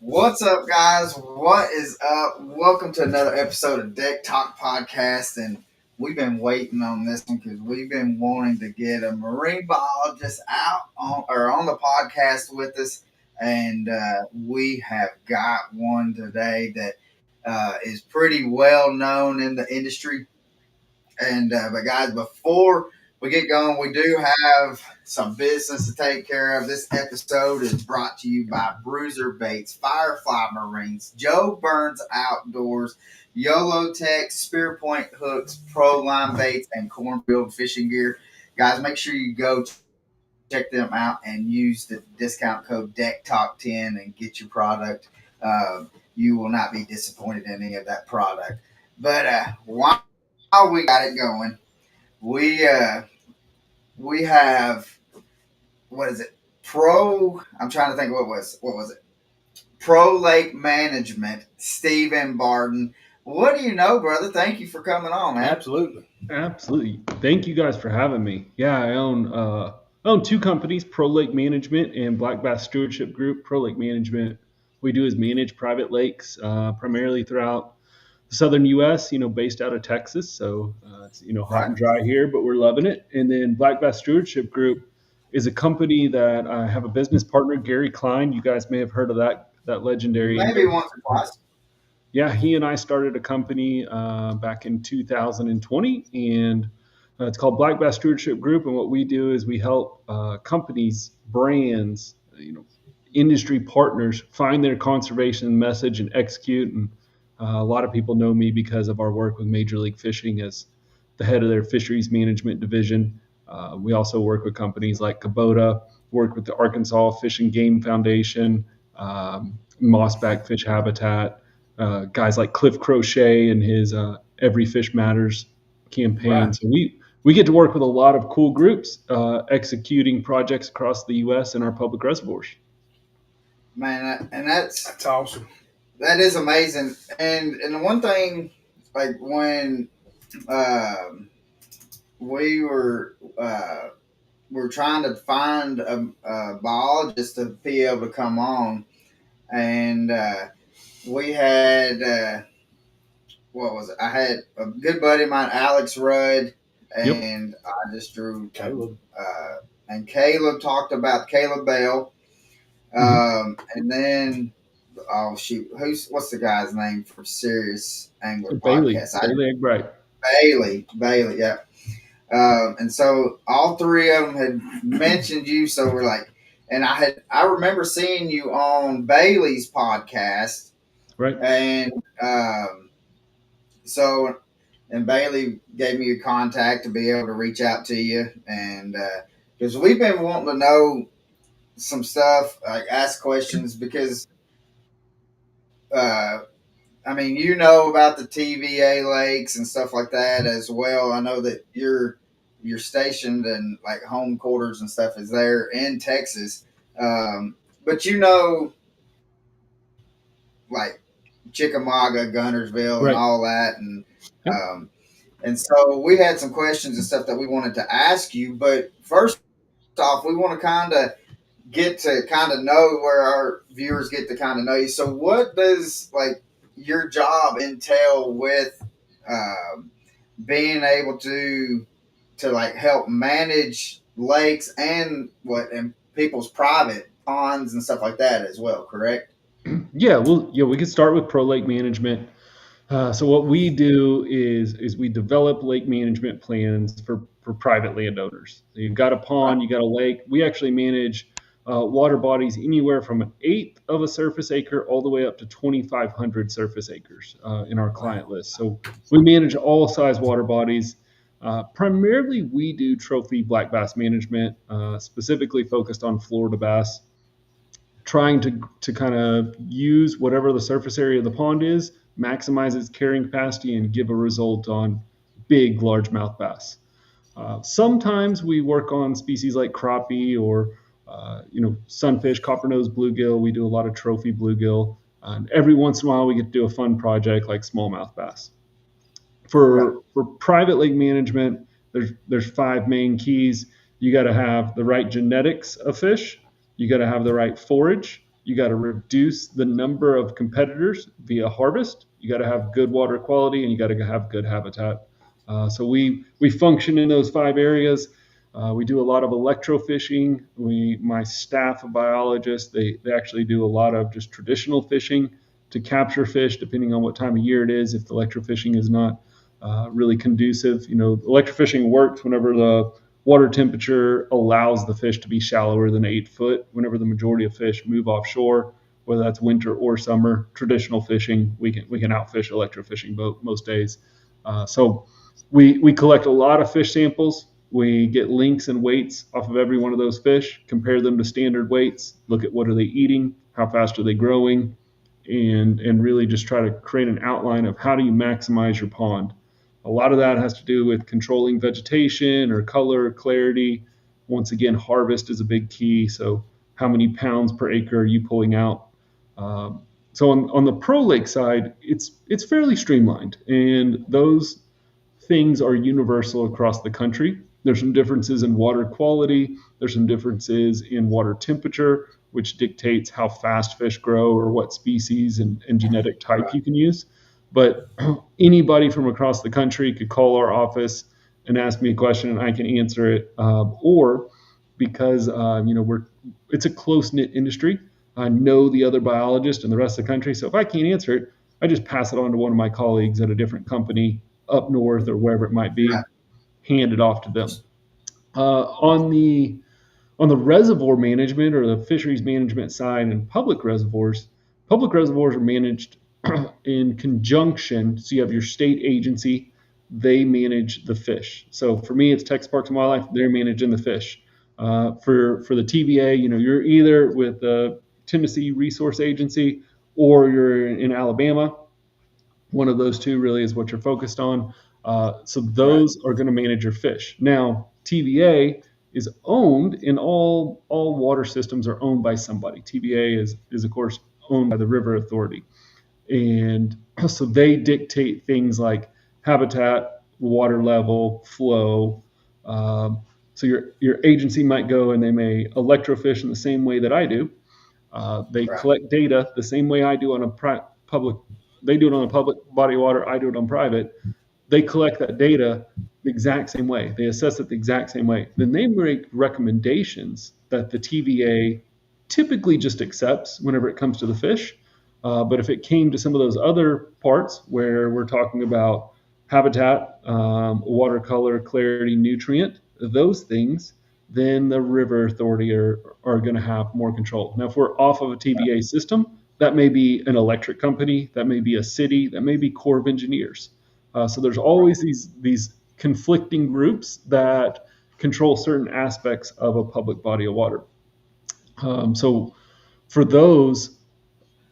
What's up, guys? What is up? Welcome to another episode of Deck Talk Podcast. And we've been waiting on this one because we've been wanting to get a marine biologist out on the podcast with us. And we have got one today that is pretty well known in the industry. And but guys, before we get going, we do have some business to take care of. This episode is brought to you by Bruiser Baits, Firefly Marines, Joe Burns Outdoors, YOLO Tech, Spear Point Hooks, Pro Line Baits, and Cornfield Fishing Gear. Guys, make sure you go check them out and use the discount code DECKTALK10 and get your product. You will not be disappointed in any of that product. But while we got it going, we we have, what is it? I'm trying to think what was it? Pro Lake Management, Stephen Bardin. What do you know, brother? Thank you for coming on, man. Absolutely. Absolutely. Thank you guys for having me. Yeah, I own two companies, Pro Lake Management and Black Bass Stewardship Group. Pro Lake Management, we do is manage private lakes, primarily throughout the southern U.S. Based out of Texas. So it's hot and dry here, but we're loving it. And then Black Bass Stewardship Group is a company that I have a business partner, Gary Klein. You guys may have heard of that legendary. Maybe once or twice. Yeah, he and I started a company back in 2020, and it's called Black Bass Stewardship Group. And what we do is we help companies, brands, industry partners find their conservation message and execute. And a lot of people know me because of our work with Major League Fishing as the head of their fisheries management division. We also work with companies like Kubota, work with the Arkansas Fish and Game Foundation, Mossback Fish Habitat. Guys like Cliff Crochet and his Every Fish Matters campaign. Right. So we get to work with a lot of cool groups executing projects across the U.S. in our public reservoirs. Man, and that's awesome. That is amazing. And the one thing, like when we were trying to find a biologist to be able to come on, and we had what was it? I had a good buddy of mine, Alex Rudd, and yep. I just drew Caleb. And Caleb talked about Caleb Bell, and then what's the guy's name for Serious Angler Podcast? Bailey, yeah. And so all three of them had mentioned you, so we're like, and I remember seeing you on Bailey's podcast. Right. And and Bailey gave me your contact to be able to reach out to you. And because we've been wanting to know some stuff, like ask questions, because I mean, about the TVA lakes and stuff like that as well. I know that you're stationed and like home quarters and stuff is there in Texas. But like Chickamauga, Guntersville, right, and all that, and so we had some questions and stuff that we wanted to ask you. But first off, we want to kind of get to know where our viewers get to kind of know you. So, what does like your job entail with being able to like help manage lakes and people's private ponds and stuff like that as well? Correct? Yeah, we could start with Pro Lake Management. So what we do is we develop lake management plans for private landowners. So you've got a pond, you got a lake. We actually manage water bodies anywhere from 1/8 of a surface acre all the way up to 2,500 surface acres in our client list. So we manage all size water bodies. Primarily, we do trophy black bass management, specifically focused on Florida bass, trying to kind of use whatever the surface area of the pond is, maximize its carrying capacity, and give a result on big largemouth bass. Sometimes we work on species like crappie or sunfish, copper-nosed bluegill. We do a lot of trophy bluegill. And every once in a while, we get to do a fun project like smallmouth bass. For private lake management, there's 5 main keys. You got to have the right genetics of fish. You got to have the right forage. You got to reduce the number of competitors via harvest. You got to have good water quality, and you got to have good habitat. So we function in those 5 areas. We do a lot of electrofishing. My staff of biologists, they actually do a lot of just traditional fishing to capture fish, depending on what time of year it is. If the electrofishing is not really conducive, electrofishing works whenever the water temperature allows the fish to be shallower than 8 foot. Whenever the majority of fish move offshore, whether that's winter or summer, traditional fishing, we can outfish electrofishing boat most days. So we collect a lot of fish samples. We get links and weights off of every one of those fish, compare them to standard weights, look at what are they eating, how fast are they growing, and really just try to create an outline of how do you maximize your pond. A lot of that has to do with controlling vegetation or color, clarity. Once again, harvest is a big key. So how many pounds per acre are you pulling out? So on the pro lake side, it's fairly streamlined, and those things are universal across the country. There's some differences in water quality. There's some differences in water temperature, which dictates how fast fish grow or what species and genetic type Right. you can use. But anybody from across the country could call our office and ask me a question, and I can answer it. Or because it's a close knit industry, I know the other biologist and the rest of the country. So if I can't answer it, I just pass it on to one of my colleagues at a different company up north or wherever it might Right. be, hand it off to them. On the reservoir management or the fisheries management side and public reservoirs are managed in conjunction. So you have your state agency, they manage the fish. So for me, it's Texas Parks and Wildlife, they're managing the fish. For the TVA, you're either with the Tennessee Resource Agency or you're in Alabama. One of those two really is what you're focused on. So Right. those are going to manage your fish. Now, TVA is owned, and all water systems are owned by somebody. TVA is of course owned by the River Authority, and so they dictate things like habitat, water level, flow. So your agency might go and they may electrofish in the same way that I do. They Right. collect data the same way I do on a public. They do it on a public body of water. I do it on private. They collect that data the exact same way. They assess it the exact same way. Then they make recommendations that the TVA typically just accepts whenever it comes to the fish. But if it came to some of those other parts where we're talking about habitat, water color, clarity, nutrient, those things, then the river authority are going to have more control. Now, if we're off of a TVA system, that may be an electric company, that may be a city, that may be Corps of Engineers. So there's Right. always these conflicting groups that control certain aspects of a public body of water. So for those,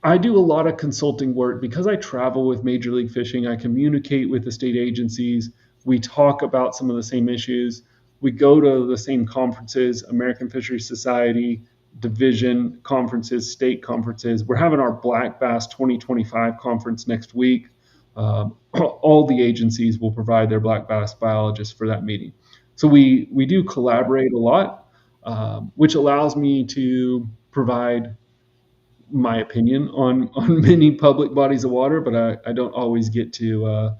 I do a lot of consulting work because I travel with Major League Fishing. I communicate with the state agencies. We talk about some of the same issues. We go to the same conferences, American Fisheries Society, division conferences, state conferences. We're having our Black Bass 2025 conference next week. All the agencies will provide their black bass biologists for that meeting. So we do Right. collaborate a lot, which allows me to provide my opinion on many public bodies of water, but I don't always get to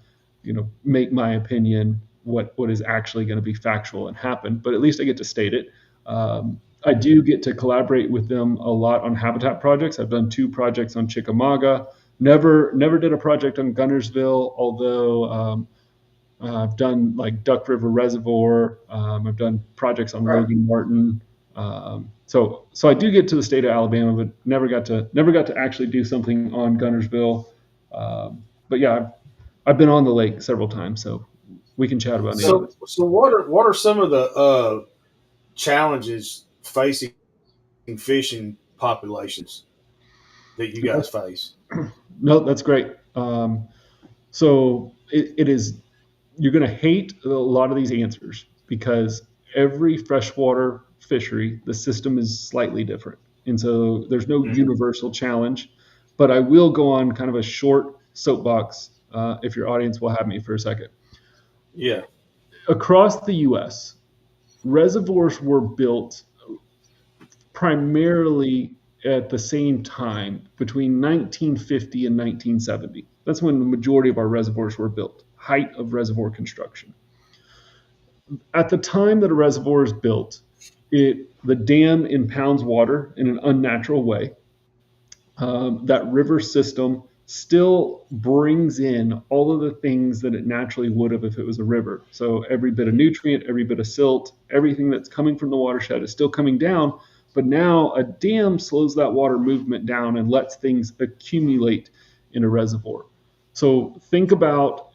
make my opinion what is actually going to be factual and happen. But at least I get to state it. I do get to collaborate with them a lot on habitat projects. I've done 2 projects on Chickamauga. Never did a project on Gunnersville, although I've done like Duck River Reservoir. I've done projects on Right. Logan Martin. So I do get to the state of Alabama, but never got to actually do something on Gunnersville. But yeah, I've been on the lake several times, so we can chat about any of Yeah. it. So what are some of the challenges facing fishing populations that you guys face? No, that's great. So it is you're going to hate a lot of these answers because every freshwater fishery, the system is slightly different. And so there's no Mm-hmm. universal challenge. But I will go on kind of a short soapbox if your audience will have me for a second. Yeah. Across the US, reservoirs were built primarily at the same time between 1950 and 1970. That's when the majority of our reservoirs were built, height of reservoir construction. At the time that a reservoir is built, the dam impounds water in an unnatural way. That river system still brings in all of the things that it naturally would have if it was a river. So every bit of nutrient, every bit of silt, everything that's coming from the watershed is still coming down. But now a dam slows that water movement down and lets things accumulate in a reservoir. So think about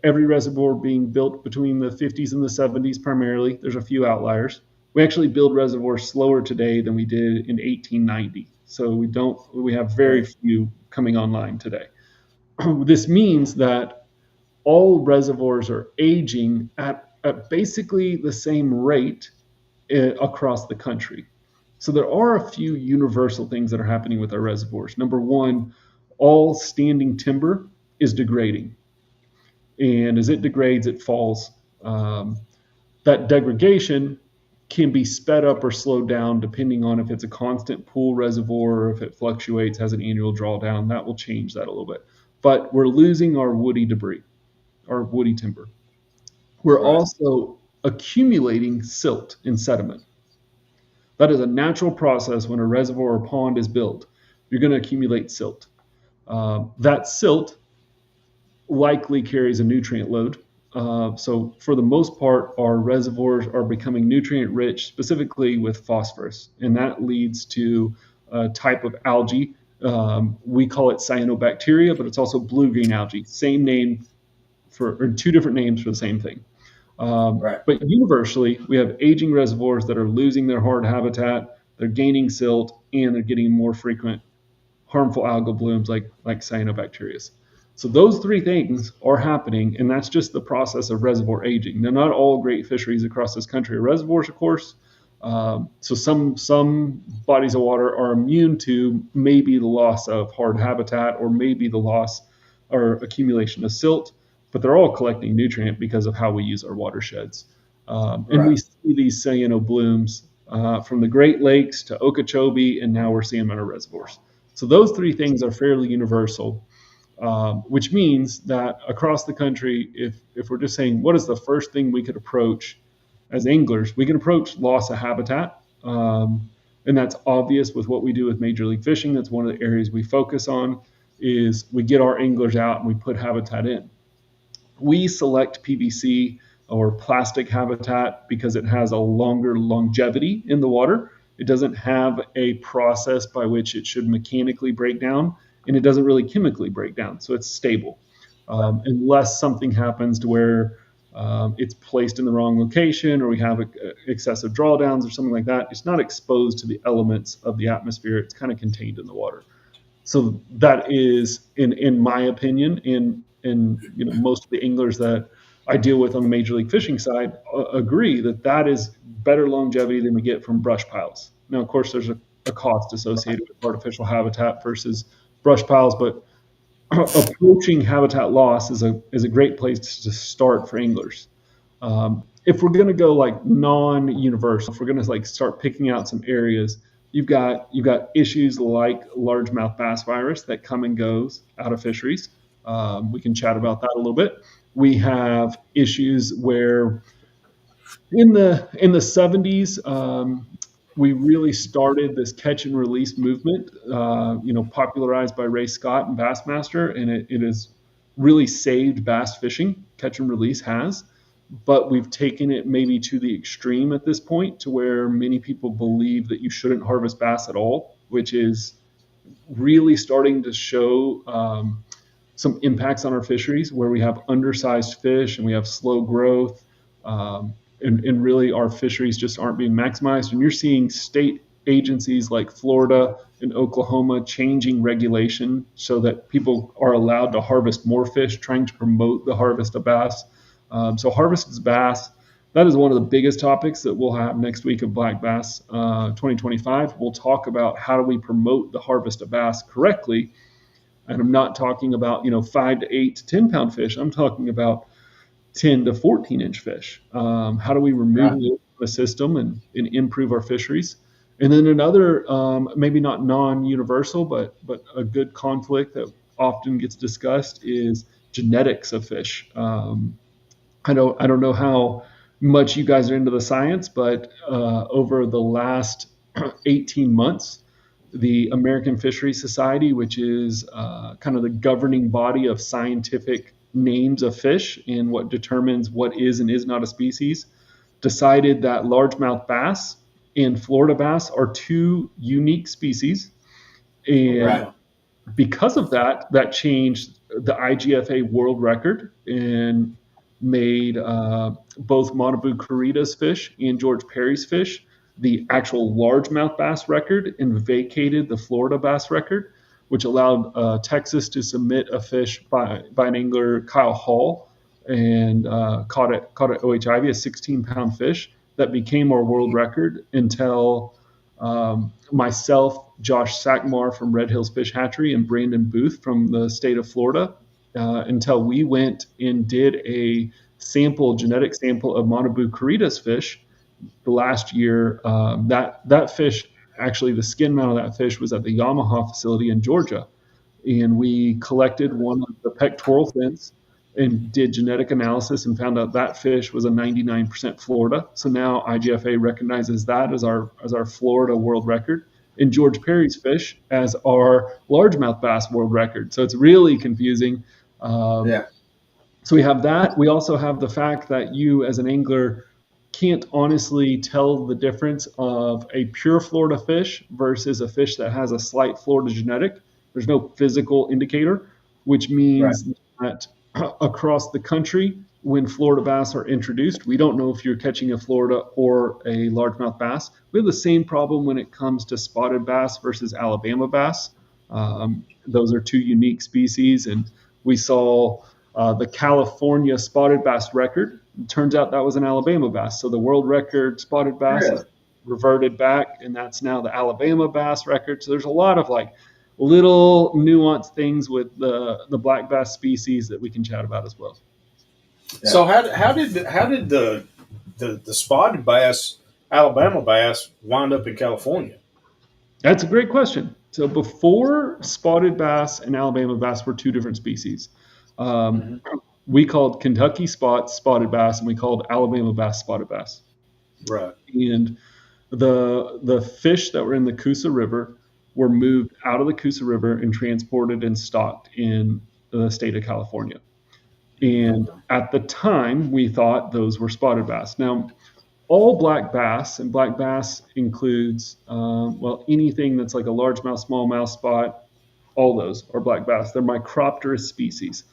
every reservoir being built between the 50s and the 70s primarily. There's a few outliers. We actually build reservoirs slower today than we did in 1890. So we have very few coming online today. This means that all reservoirs are aging at basically the same rate across the country. So there are a few universal things that are happening with our reservoirs. Number one, all standing timber is degrading. And as it degrades, it falls. That degradation can be sped up or slowed down depending on if it's a constant pool reservoir or if it fluctuates, has an annual drawdown. That will change that a little bit. But we're losing our woody debris, our woody timber. We're also accumulating silt and sediment. That is a natural process when a reservoir or pond is built. You're going to accumulate silt. That silt likely carries a nutrient load. So for the most part, our reservoirs are becoming nutrient rich, specifically with phosphorus, and that leads to a type of algae. We call it cyanobacteria, but it's also blue-green algae. Same name or two different names for the same thing. But universally, we have aging reservoirs that are losing their hard habitat, they're gaining silt, and they're getting more frequent harmful algal blooms like cyanobacteria. So those three things are happening, and that's just the process of reservoir aging. They're not all great fisheries across this country are reservoirs, of course. So some bodies of water are immune to maybe the loss of hard habitat or maybe the loss or accumulation of silt, but they're all collecting nutrient because of how we use our watersheds. And we see these cyano blooms from the Great Lakes to Okeechobee, and now we're seeing them in our reservoirs. So those three things are fairly universal. Which means that across the country, if we're just saying what is the first thing we could approach as anglers, we can approach loss of habitat. And that's obvious with what we do with Major League Fishing. That's one of the areas we focus on is we get our anglers out and we put habitat in. We select PVC or plastic habitat because it has a longer longevity in the water. It doesn't have a process by which it should mechanically break down, and it doesn't really chemically break down, so it's stable. Unless something happens to where it's placed in the wrong location or we have excessive drawdowns or something like that, it's not exposed to the elements of the atmosphere. It's kind of contained in the water. So that is, in my opinion, and most of the anglers that I deal with on the Major League Fishing side agree that is better longevity than we get from brush piles. Now, of course, there's a cost associated with artificial habitat versus brush piles, but approaching habitat loss is a great place to start for anglers. If we're going to go like non-universal, if we're going to like start picking out some areas, you've got issues like largemouth bass virus that come and goes out of fisheries. We can chat about that a little bit. We have issues where in the 70s, we really started this catch and release movement, popularized by Ray Scott and Bassmaster, and it has really saved bass fishing. Catch and release has, but we've taken it maybe to the extreme at this point to where many people believe that you shouldn't harvest bass at all, which is really starting to show some impacts on our fisheries where we have undersized fish and we have slow growth. And really our fisheries just aren't being maximized. And you're seeing state agencies like Florida and Oklahoma changing regulation so that people are allowed to harvest more fish, trying to promote the harvest of bass. So harvest is bass. That is one of the biggest topics that we'll have next week of Black Bass 2025. We'll talk about how do we promote the harvest of bass correctly. And I'm not talking about 5 to 8 to 10 pound fish. I'm talking about 10 to 14 inch fish. How do we remove the system and improve our fisheries? And then another, maybe not non-universal, but a good conflict that often gets discussed is genetics of fish. I don't know how much you guys are into the science, but over the last 18 months, the American Fisheries Society, which is kind of the governing body of scientific names of fish and what determines what is and is not a species, decided that largemouth bass and Florida bass are two unique species. Oh, And Right. wow. because of that, that changed the IGFA world record and made both Manabu Kurita's fish and George Perry's fish the actual largemouth bass record and vacated the Florida bass record, which allowed Texas to submit a fish by an angler, Kyle Hall, and caught at OHIV, a 16-pound fish that became our world record until myself, Josh Sackmar from Red Hills Fish Hatchery, and Brandon Booth from the state of Florida, until we went and did a genetic sample of Manabu Kurita's fish the last year. That fish, actually, the skin mount of that fish was at the Yamaha facility in Georgia, and we collected one of the pectoral fins and did genetic analysis and found out that fish was a 99% Florida. So now IGFA recognizes that as our Florida world record, and George Perry's fish as our largemouth bass world record. So it's really confusing. Um, Yeah. so we have that. We also have the fact that you, as an angler, can't honestly tell the difference of a pure Florida fish versus a fish that has a slight Florida genetic. There's no physical indicator, which Right. means that across the country, when Florida bass are introduced, we don't know if you're catching a Florida or a largemouth bass. We have the same problem when it comes to spotted bass versus Alabama bass. Those are two unique species, and we saw the California spotted bass record. It turns out that was an Alabama bass. So the world record spotted bass Really? is reverted back, and that's now the Alabama bass record. So there's a lot of like little nuanced things with the black bass species that we can chat about as well. Yeah. So how did the spotted bass, Alabama bass, wind up in California? That's a great question. So before spotted bass and Alabama bass were two different species. Um, Hmm. we called Kentucky spotted bass, and we called Alabama bass spotted bass. Right. And the fish that were in the Coosa River were moved out of the Coosa River and transported and stocked in the state of California. And Okay. at the time, we thought those were spotted bass. Now, all black bass, and black bass includes, well, anything that's like a largemouth, smallmouth spot, all those are black bass. They're Micropterous species.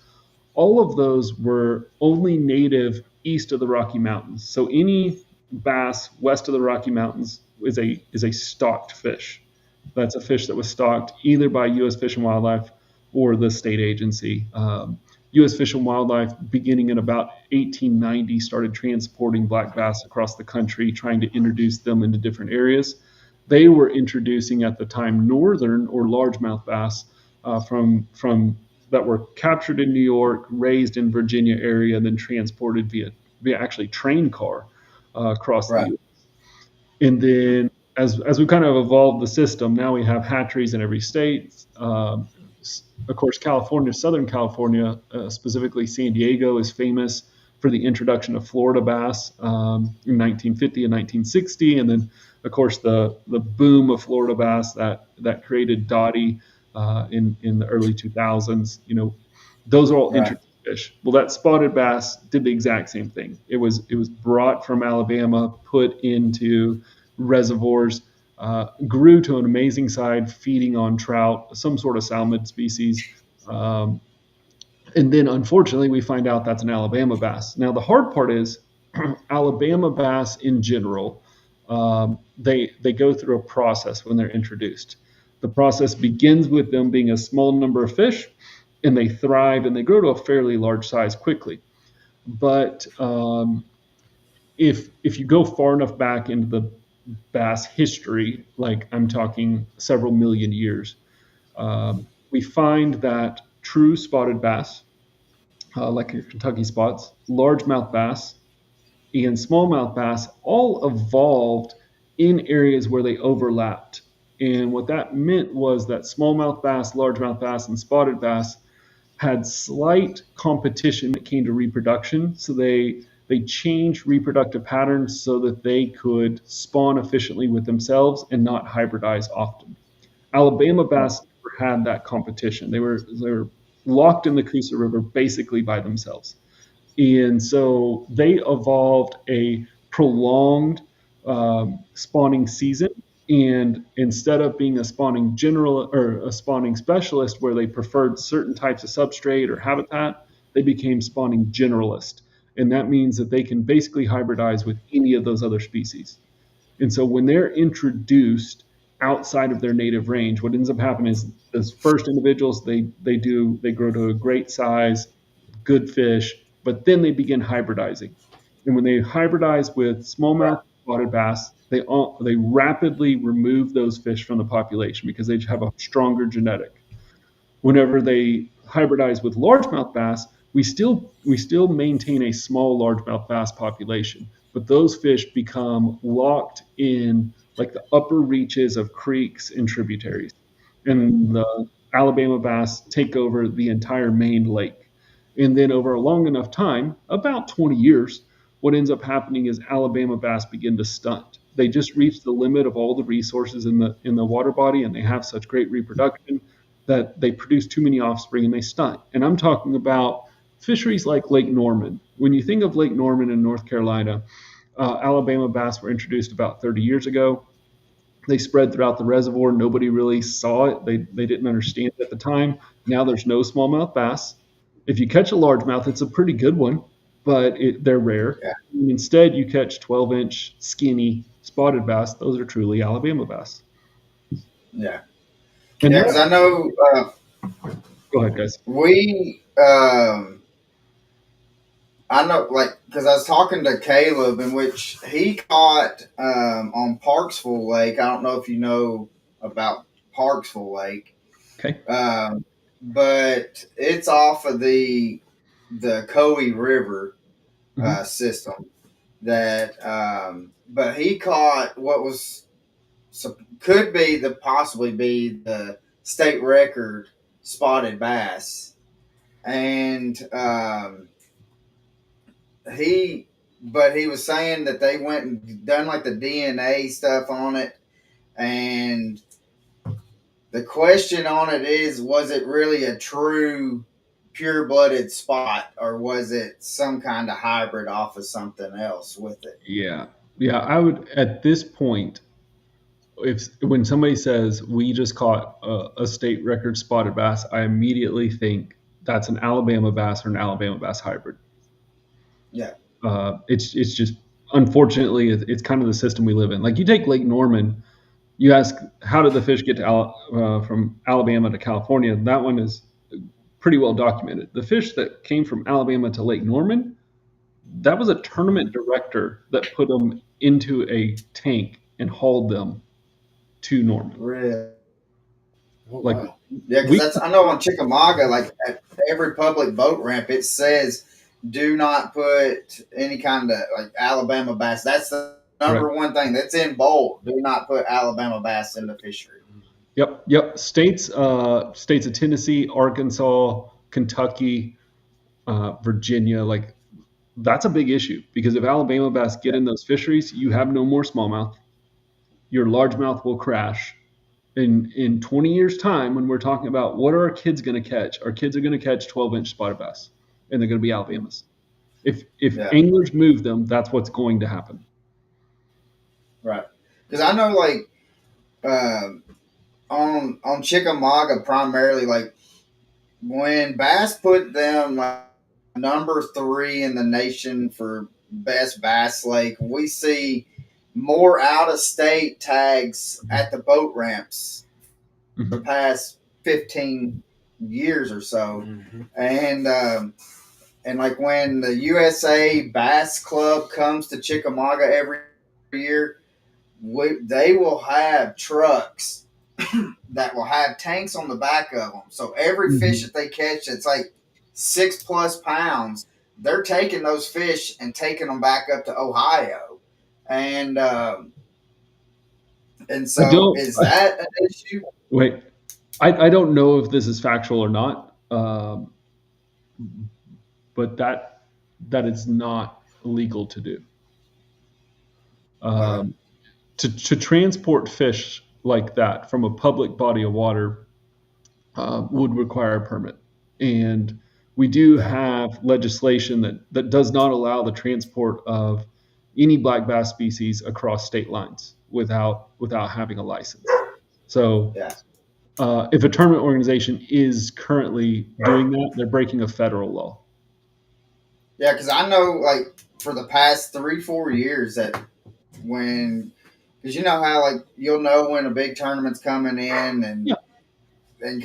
All of those were only native east of the Rocky Mountains. So any bass west of the Rocky Mountains is a stocked fish. That's a fish that was stocked either by U.S. Fish and Wildlife or the state agency. U.S. Fish and Wildlife, beginning in about 1890, started transporting black bass across the country, trying to introduce them into different areas. They were introducing at the time northern or largemouth bass from that were captured in New York, raised in Virginia area, and then transported via actually train car across the Right. U.S. And then as we kind of evolved the system, now we have hatcheries in every state. Of course, California, Southern California, specifically San Diego, is famous for the introduction of Florida bass in 1950 and 1960, and then of course the boom of Florida bass that created Dottie in the early 2000s. Those are all Right. introduced fish. Well, that spotted bass did the exact same thing. It was brought from Alabama, put into reservoirs, grew to an amazing size, feeding on trout, some sort of salmon species. Um, and then unfortunately, we find out that's an Alabama bass. Now, the hard part is Alabama bass in general, they go through a process when they're introduced. The process begins with them being a small number of fish, and they thrive and they grow to a fairly large size quickly. But if you go far enough back into the bass history, like I'm talking several million years, we find that true spotted bass, like your Kentucky spots, largemouth bass, and smallmouth bass all evolved in areas where they overlapped. And what that meant was that smallmouth bass, largemouth bass, and spotted bass had slight competition when it came to reproduction. So they changed reproductive patterns so that they could spawn efficiently with themselves and not hybridize often. Alabama bass never had that competition. They were locked in the Coosa River basically by themselves. And so they evolved a prolonged spawning season. And instead of being a spawning general or a spawning specialist where they preferred certain types of substrate or habitat, they became spawning generalist. And that means that they can basically hybridize with any of those other species. And so when they're introduced outside of their native range, what ends up happening is those first individuals they grow to a great size, good fish, but then they begin hybridizing. And when they hybridize with smallmouth spotted bass, they rapidly remove those fish from the population because they have a stronger genetic. Whenever they hybridize with largemouth bass, we still maintain a small largemouth bass population, but those fish become locked in like the upper reaches of creeks and tributaries, and the Alabama bass take over the entire main lake. And then over a long enough time, about 20 years, what ends up happening is Alabama bass begin to stunt. They just reach the limit of all the resources in the water body, and they have such great reproduction that they produce too many offspring and they stunt. And I'm talking about fisheries like Lake Norman. When you think of Lake Norman in North Carolina, Alabama bass were introduced about 30 years ago. They spread throughout the reservoir. Nobody really saw it. They didn't understand it at the time. Now there's no smallmouth bass. If you catch a largemouth, it's a pretty good one, but they're rare. Yeah. Instead, you catch 12-inch skinny spotted bass. Those are truly Alabama bass. Yeah. And Yeah, that, because I know go ahead, guys. we, I know, like, because I was talking to Caleb, in which he caught on Parksville Lake. I don't know if you know about Parksville Lake, Okay. but it's off of the Coe River Mhm. system. But he caught what was could be the possibly be the state record spotted bass, and he but he was saying that they went and done like the DNA stuff on it, and the question on it is, was it really a true pure blooded spot, or was it some kind of hybrid off of something else with it? Yeah. Yeah, I would at this point, if when somebody says we just caught a state record spotted bass, I immediately think that's an Alabama bass or an Alabama bass hybrid. Yeah. It's just unfortunately it's kind of the system we live in. Like you take Lake Norman, you ask how did the fish get to from Alabama to California? That one is pretty well documented. The fish that came from Alabama to Lake Norman, that was a tournament director that put them into a tank and hauled them to Norman. Really? Oh Like wow. Yeah, because we, that's I know on Chickamauga, like at every public boat ramp, it says do not put any kind of like Alabama bass. That's the correct. number one thing that's in bold. Do not put Alabama bass in the fishery. Yep. States of Tennessee, Arkansas, Kentucky, Virginia, like that's a big issue because if Alabama bass get in those fisheries, you have no more smallmouth. Your largemouth will crash. In 20 years' time, when we're talking about what are our kids going to catch, our kids are going to catch 12-inch spotted bass, and they're going to be Alabamas. If Yeah, anglers move them, that's what's going to happen. right. Because I know like on Chickamauga primarily, like when Bass put them like number 3 in the nation for best bass lake, we see more out of state tags at the boat ramps the Mhm. past 15 years or so. Mm-hmm. And like when the USA Bass Club comes to Chickamauga every year, they will have trucks that will have tanks on the back of them. So every fish Mhm. that they catch that's like 6+ pounds, they're taking those fish and taking them back up to Ohio. And And I so, don't is that an issue? wait. I don't know if this is factual or not, but that is not illegal to do. Okay. Um, to transport fish like that from a public body of water would require a permit. And we do Yeah. have legislation that does not allow the transport of any black bass species across state lines without having a license. So Yeah. if a tournament organization is currently doing that, they're breaking a federal law. Yeah. Because I know, like, for the past 3, 4 years, that when, because you know how, like, you'll know when a big tournament's coming in, Yeah, and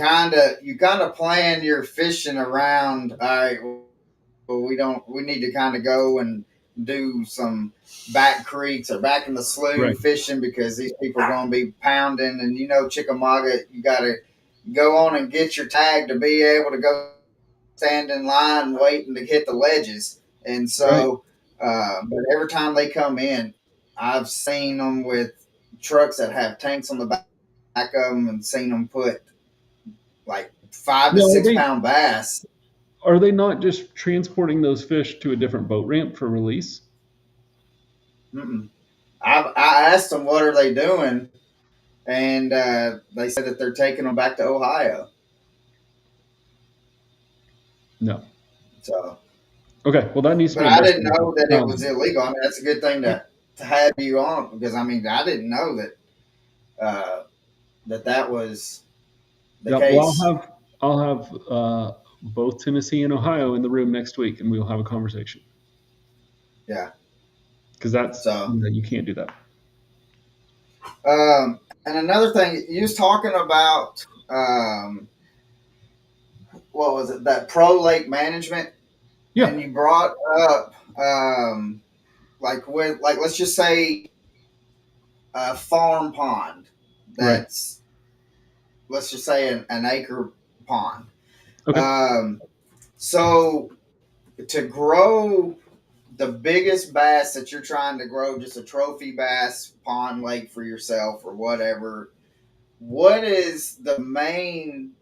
you kind of plan your fishing around. All right, well, we need to kind of go and do some back creeks or back in the slough right, fishing because these people are going to be pounding. And Chickamauga, you got to go on and get your tag to be able to go stand in line waiting to hit the ledges. And right. so, but every time they come in, I've seen them with trucks that have tanks on the back of them, and seen them put like five to No, six pound bass. are they not just transporting those fish to a different boat ramp for release? Mm-mm. I asked them what are they doing, and they said that they're taking them back to Ohio. No. So, Okay, well that needs to but be I didn't investigated. know that it was illegal. I mean, that's a good thing to have you on, because I mean, I didn't know that was the Yeah, well case. I'll have both Tennessee and Ohio in the room next week, and we'll have a conversation Yeah. because that's So, you can't do that. and another thing, you was talking about, what was it? That pro lake management, Yeah, and you brought up, like, with, like, let's just say a farm pond right. that's, let's just say, an acre pond. Okay, Um, so to grow the biggest bass that you're trying to grow, just a trophy bass pond lake for yourself or whatever, what is the main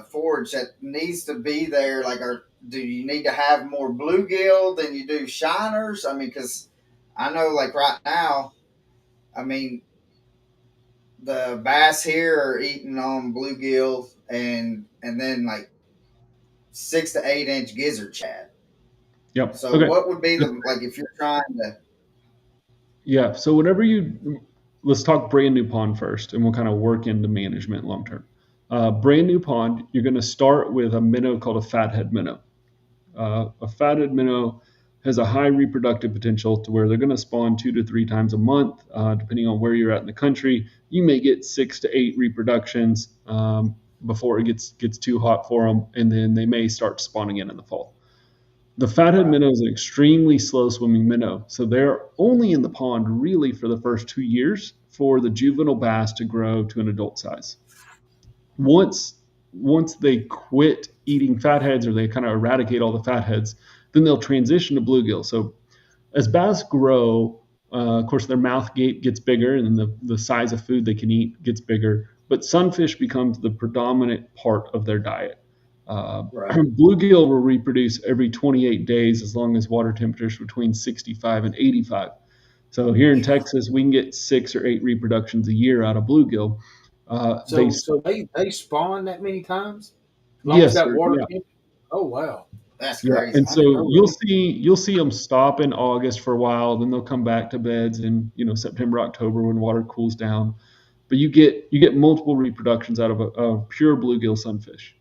forage that needs to be there? Like, do you need to have more bluegill than you do shiners? I mean, because I know, like, right now, I mean, the bass here are eating on bluegill, and then, like, 6 to 8 inch gizzard shad. yep. So Okay. what would be the, like, if you're trying to? Yeah. So whenever let's talk brand new pond first, and we'll kind of work into management long term. Brand new pond, you're going to start with a minnow called a fathead minnow. A fathead minnow has a high reproductive potential to where they're going to spawn 2 to 3 times a month, depending on where you're at in the country. You may get 6 to 8 reproductions before it gets too hot for them, and then they may start spawning in the fall. The fathead Right. minnow is an extremely slow swimming minnow, so they're only in the pond really for the first 2 years for the juvenile bass to grow to an adult size. Once they quit eating fatheads or they kind of eradicate all the fatheads, then they'll transition to bluegill. So as bass grow, of course, their mouth gate gets bigger and the size of food they can eat gets bigger. But sunfish becomes the predominant part of their diet. Right. Bluegill will reproduce every 28 days as long as water temperatures between 65 and 85. So here in Texas, we can get 6 or 8 reproductions a year out of bluegill. They So they spawn that many times, as long as Yes, that sir. water Yeah. temp. Oh wow, That's Yeah, crazy. and I didn't so know you'll that. see them stop in August for a while, then they'll come back to beds in September, October when water cools down. But you get multiple reproductions out of a pure bluegill sunfish,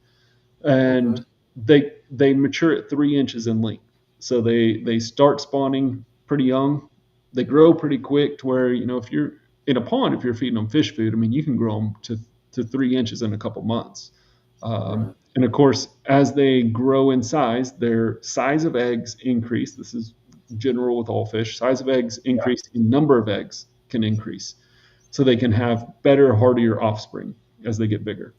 Okay, and they mature at 3 inches in length. So they start spawning pretty young, they grow pretty quick to where if you're in a pond, if you're feeding them fish food, I mean you can grow them to 3 inches in a couple months. right. And of course, as they grow in size, their size of eggs increase. This is general with all fish. Size of eggs Yeah. increase, in number of eggs can increase. So they can have better, hardier offspring as they get bigger.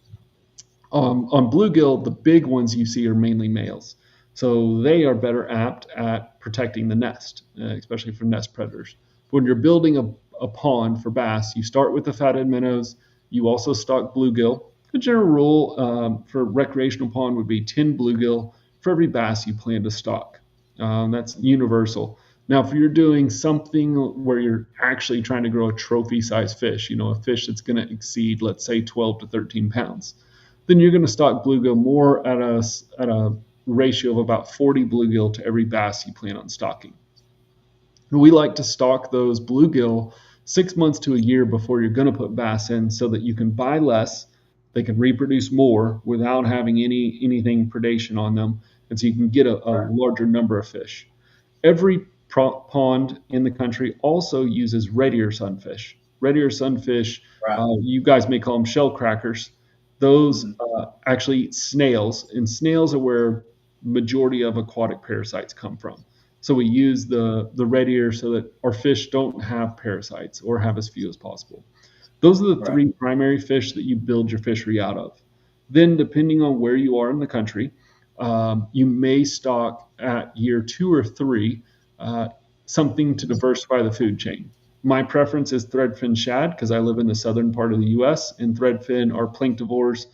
On bluegill, the big ones you see are mainly males. So they are better apt at protecting the nest, especially from nest predators. When you're building a pond for bass, you start with the fatted minnows. You also stock bluegill. The general rule for recreational pond would be 10 bluegill for every bass you plan to stock. That's universal. Now, if you're doing something where you're actually trying to grow a trophy size fish, a fish that's going to exceed, let's say, 12 to 13 pounds, then you're going to stock bluegill more at a ratio of about 40 bluegill to every bass you plan on stocking. We like to stock those bluegill 6 months to a year before you're going to put bass in, so that you can buy less, they can reproduce more without having anything predation on them, and so you can get a Right. larger number of fish. Every pond in the country also uses red ear sunfish. Red ear sunfish, Right. you guys may call them shell crackers. Those Mhm. actually eat snails, and snails are where majority of aquatic parasites come from. So we use the red ear so that our fish don't have parasites or have as few as possible. Those are the Right. three primary fish that you build your fishery out of. Then, depending on where you are in the country, you may stock at year 2 or 3 uh, something to diversify the food chain. My preference is threadfin shad because I live in the southern part of the U.S., and threadfin are planktivores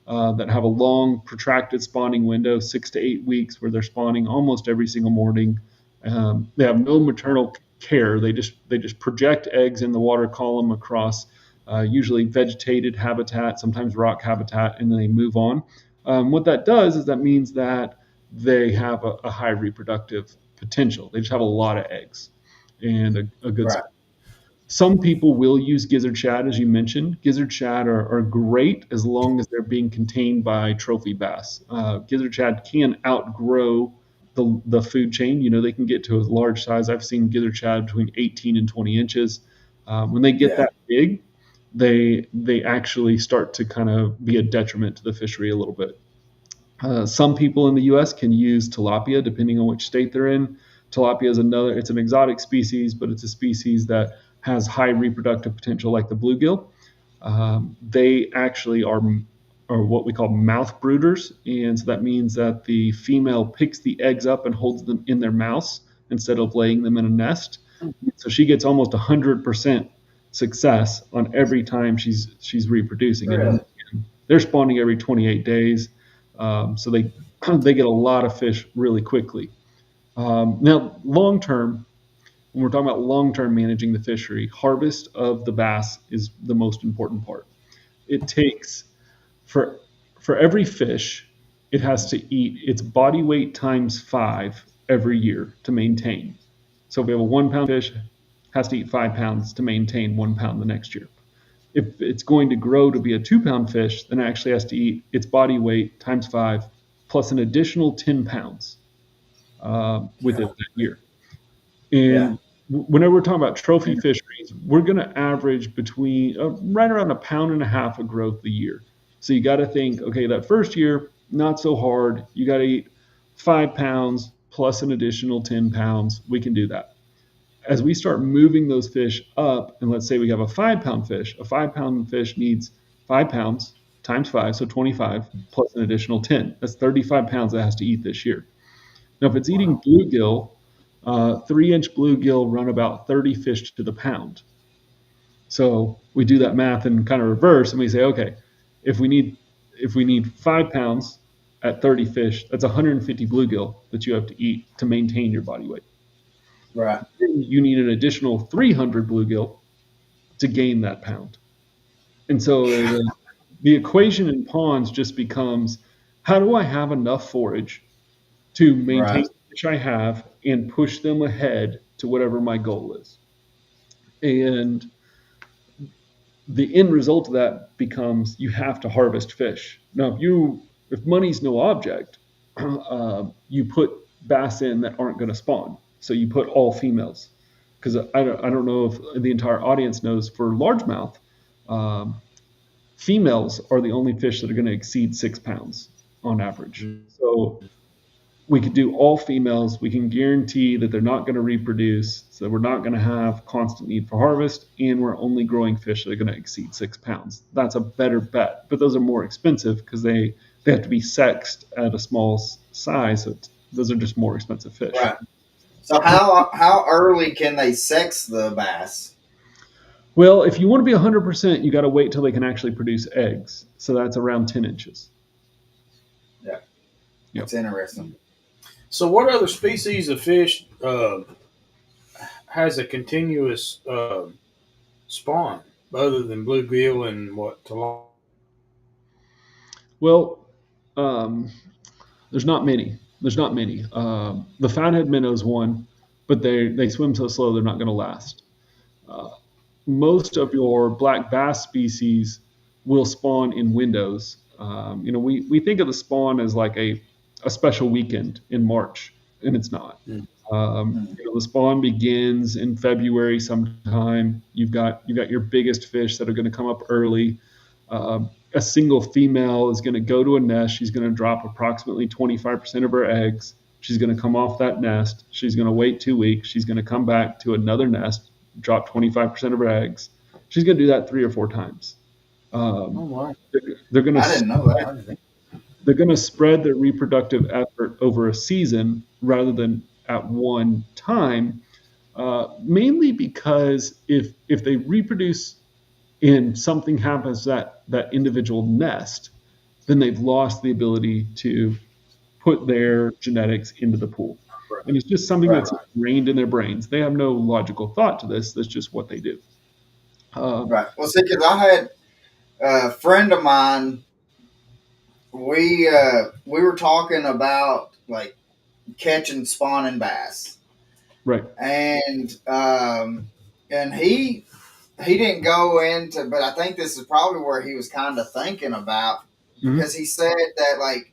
that have a long, protracted spawning window, 6 to 8 weeks, where they're spawning almost every single morning. They have no maternal care. They just project eggs in the water column across usually vegetated habitat, sometimes rock habitat, and then they move on. What that does is that means that they have a high reproductive potential. They just have a lot of eggs and a good. Right. Some people will use gizzard shad, as you mentioned. Gizzard shad are great as long as they're being contained by trophy bass. Gizzard shad can outgrow the food chain. They can get to a large size. I've seen gizzard shad between 18 and 20 inches. When they get Yeah. that big, they actually start to kind of be a detriment to the fishery a little bit. Some people in the U.S. can use tilapia, depending on which state they're in. Tilapia is it's an exotic species, but it's a species that has high reproductive potential, like the bluegill. They actually are what we call mouth brooders, and so that means that the female picks the eggs up and holds them in their mouths instead of laying them in a nest. So she gets almost 100% success on every time she's reproducing, and Really. they're spawning every 28 days. So they they get a lot of fish really quickly. Now, long term, when we're talking about long term managing the fishery, harvest of the bass is the most important part. It takes for for every fish, it has to eat its body weight times 5 every year to maintain. So if we have a 1 pound fish, it has to eat 5 pounds to maintain 1 pound the next year. If it's going to grow to be a 2 pound fish, then it actually has to eat its body weight times 5 plus an additional 10 pounds within that year. Yeah. And whenever we're talking about trophy fisheries, we're going to average between right around a pound and a half of growth a year. So you got to think, okay, that first year, not so hard. You got to eat 5 pounds plus an additional 10 pounds. We can do that. As we start moving those fish up, and let's say we have a 5 pound fish needs 5 pounds times 5, so 25 plus an additional 10. That's 35 pounds that has to eat this year. Now, if it's eating Wow. bluegill, 3-inch bluegill run about 30 fish to the pound. So we do that math in kind of reverse, and we say, okay, if we need 5 pounds at 30 fish, that's 150 bluegill that you have to eat to maintain your body weight. Right. You need an additional 300 bluegill to gain that pound. And so the equation in ponds just becomes, how do I have enough forage to maintain Right. the fish I have and push them ahead to whatever my goal is? And the end result of that becomes you have to harvest fish. Now, if money's no object, you put bass in that aren't going to spawn. So you put all females, because I don't know if the entire audience knows, for largemouth, um, females are the only fish that are going to exceed 6 pounds on average. So we could do all females. We can guarantee that they're not going to reproduce, so we're not going to have constant need for harvest, and we're only growing fish that are going to exceed 6 pounds. That's a better bet, but those are more expensive because they have to be sexed at a small size. So those are just more expensive fish. Right. So how early can they sex the bass? Well, if you want to be 100%, you got to wait till they can actually produce eggs. So that's around 10 inches. Yeah, Yep. that's interesting. So, what other species of fish has a continuous spawn other than bluegill and what? Well, um, there's not many. There's not many. The fathead minnow is one, but they swim so slow they're not going to last. Uh, Most of your black bass species will spawn in windows. We think of the spawn as like a special weekend in March, and it's not. Mm. Mm. The spawn begins in February sometime. You've got your biggest fish that are going to come up early. A single female is going to go to a nest. She's going to drop approximately 25% of her eggs. She's going to come off that nest. She's going to wait 2 weeks. She's going to come back to another nest, drop 25% of her eggs. She's going to do that 3 or 4 times. Oh, Um, wow. they're going I to didn't know that. they're going to spread their reproductive effort over a season rather than at one time, mainly because if they reproduce and something happens to that individual nest, then they've lost the ability to put their genetics into the pool. And it's just something Right, that's ingrained in their brains. They have no logical thought to this. That's just what they do. Um, right. Well, see, because I had a friend of mine. We were talking about like catching spawning bass, right. and he didn't go into, but I think this is probably where he was kind of thinking about, Mhm. because he said that like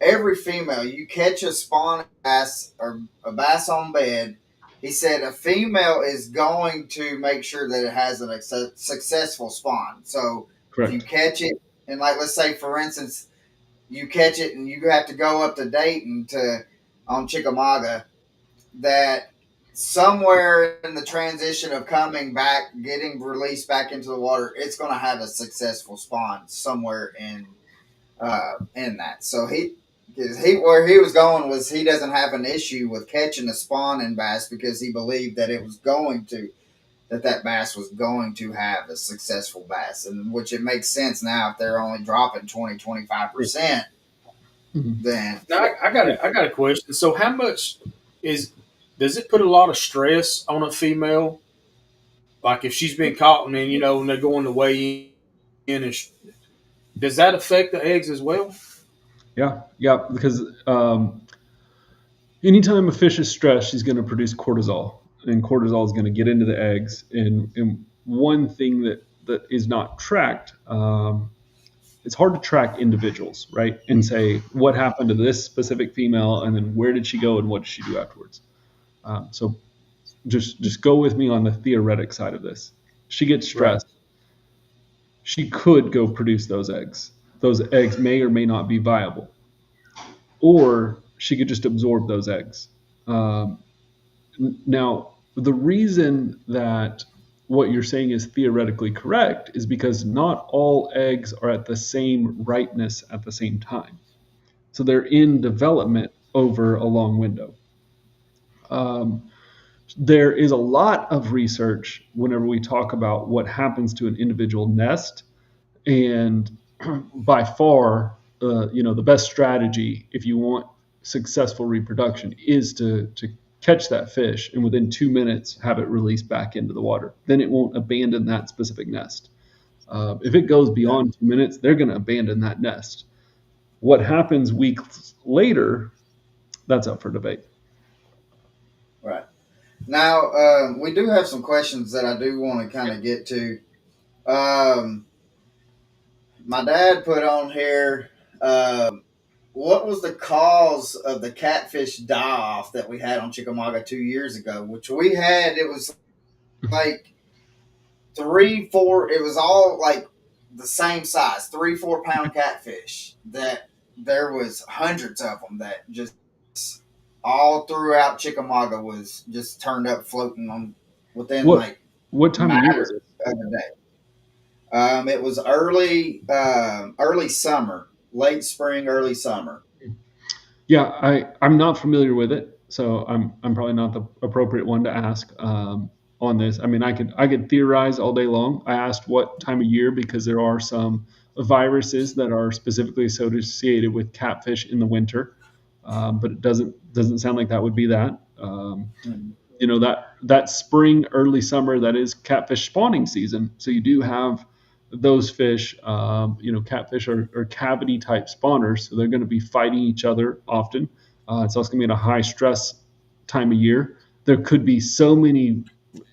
every female you catch a spawning bass or a bass on bed, he said a female is going to make sure that it has a successful spawn. So if you Correct. catch it, and like let's say for instance you catch it and you have to go up to Dayton to on Chickamauga, that somewhere in the transition of coming back, getting released back into the water, it's going to have a successful spawn somewhere in that. So he where he was going was he doesn't have an issue with catching a spawn in bass because he believed that it was going to that bass was going to have a successful bass, and which it makes sense now if they're only dropping 20-25%, Mhm. then Now, I got a question. So, how much is does it put a lot of stress on a female? Like if she's been caught and then when they're going to weigh in, does that affect the eggs as well? Yeah, yeah, because anytime a fish is stressed, she's going to produce cortisol, and cortisol is going to get into the eggs. And one thing that is not tracked, it's hard to track individuals, right? And say what happened to this specific female, and then where did she go, and what did she do afterwards. So just go with me on the theoretic side of this. She gets Right. stressed. She could go produce those eggs. Those eggs may or may not be viable, or she could just absorb those eggs. Um, Now, the reason that what you're saying is theoretically correct is because not all eggs are at the same ripeness at the same time. So they're in development over a long window. Um, there is a lot of research whenever we talk about what happens to an individual nest, and by far, the best strategy if you want successful reproduction is to catch that fish and within 2 minutes have it released back into the water. Then it won't abandon that specific nest. If it goes yeah, beyond 2 minutes, they're going to abandon that nest. What happens weeks later, that's up for debate. right. Now, we do have some questions that I do want to kind of get to. Um, my dad put on here, what was the cause of the catfish die off that we had on Chickamauga 2 years ago? Which we had, it was like three, four, it was all like the same size, 3-4 pound catfish that there was hundreds of them that just all throughout Chickamauga was just turned up floating on within What like what time of year was matter it? of a day. It was early summer, late spring, early summer. Yeah, I'm not familiar with it, so I'm probably not the appropriate one to ask. on this. I mean, I could theorize all day long. I asked what time of year because there are some viruses that are specifically associated with catfish in the winter, but it doesn't sound like that would be that. Mhm. That spring, early summer, that is catfish spawning season. So you do have those fish. Catfish are cavity type spawners, so they're going to be fighting each other often. It's also going to be in a high stress time of year. There could be so many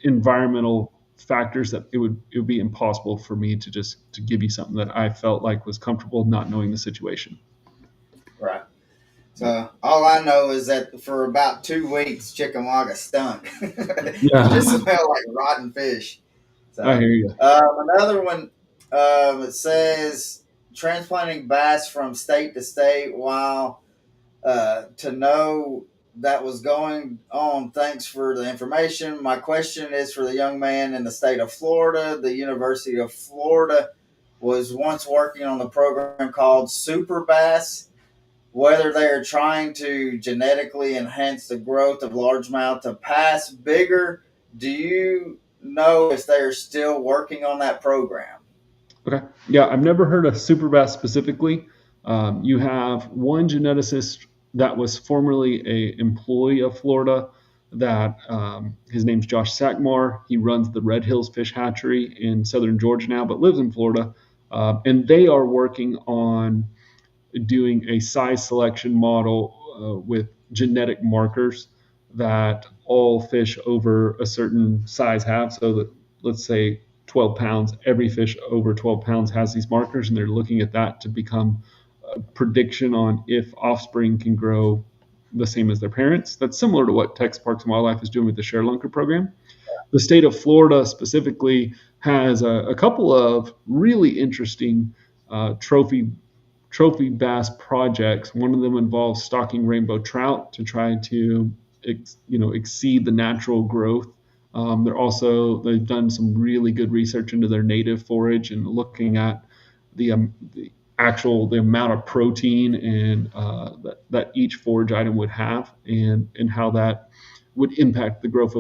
environmental factors that it would be impossible for me to give you something that I felt like was comfortable not knowing the situation. Right. So all I know is that for about 2 weeks, Chickamauga stunk. It Yeah, just smelled like rotten fish. I So hear you. another one, it says transplanting bass from state to state. While to know that was going on, thanks for the information. My question is for the young man in the state of Florida. The University of Florida was once working on the program called Super Bass, whether they are trying to genetically enhance the growth of largemouth to pass bigger. Do you know if they are still working on that program? Okay. Yeah, I've never heard of super bass specifically. You have one geneticist that was formerly a employee of Florida. That his name's Josh Sackmar. He runs the Red Hills Fish Hatchery in southern Georgia now, but lives in Florida. And they are working on doing a size selection model with genetic markers that all fish over a certain size have. So that, let's say 12 pounds, every fish over 12 pounds has these markers, and they're looking at that to become a prediction on if offspring can grow the same as their parents. That's similar to what Texas Parks and Wildlife is doing with the Share Lunker program. The state of Florida specifically has a couple of really interesting trophy bass projects. One of them involves stocking rainbow trout to try to exceed the natural growth. They've done some really good research into their native forage and looking at the amount of protein and that each forage item would have, and how that would impact the growth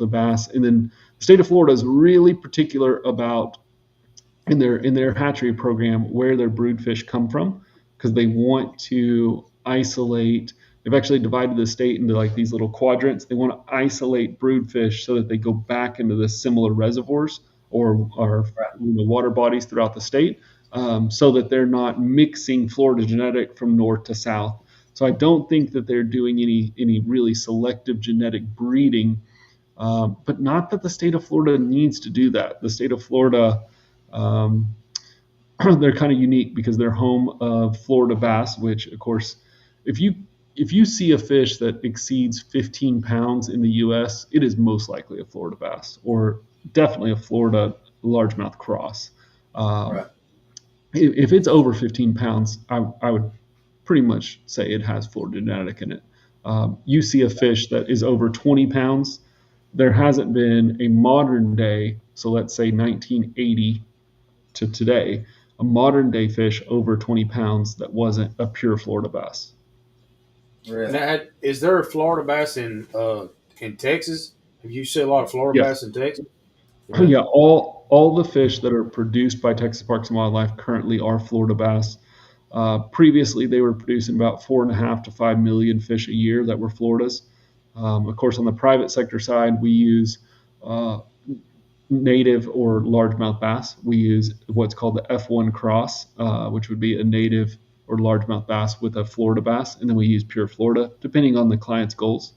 of bass. And then the state of Florida is really particular about in their hatchery program where their brood fish come from, because they want to isolate. They've actually divided the state into like these little quadrants. They want to isolate brood fish so that they go back into the similar reservoirs or water bodies throughout the state, so that they're not mixing Florida genetic from north to south. So I don't think that they're doing any really selective genetic breeding, but not that the state of Florida needs to do that. The state of Florida, um, they're kind of unique because they're home of Florida bass, which, of course, if you see a fish that exceeds 15 pounds in the U.S., it is most likely a Florida bass, or definitely a Florida largemouth cross. Um, Right. if it's over 15 pounds, I would pretty much say it has Florida genetic in it. You see a fish that is over 20 pounds, there hasn't been a modern day, so let's say 1980 to today, a modern day fish over 20 pounds that wasn't a pure Florida bass. Really? Now, is there a Florida bass in Texas? Have you seen a lot of Florida Yes. bass in Texas? Yeah. Yeah, all the fish that are produced by Texas Parks and Wildlife currently are Florida bass. Previously, they were producing about 4.5 to 5 million fish a year that were Floridas. Of course, on the private sector side, we use uh, native or largemouth bass. We use what's called the F1 cross, which would be a native or largemouth bass with a Florida bass, and then we use pure Florida, depending on the client's goals.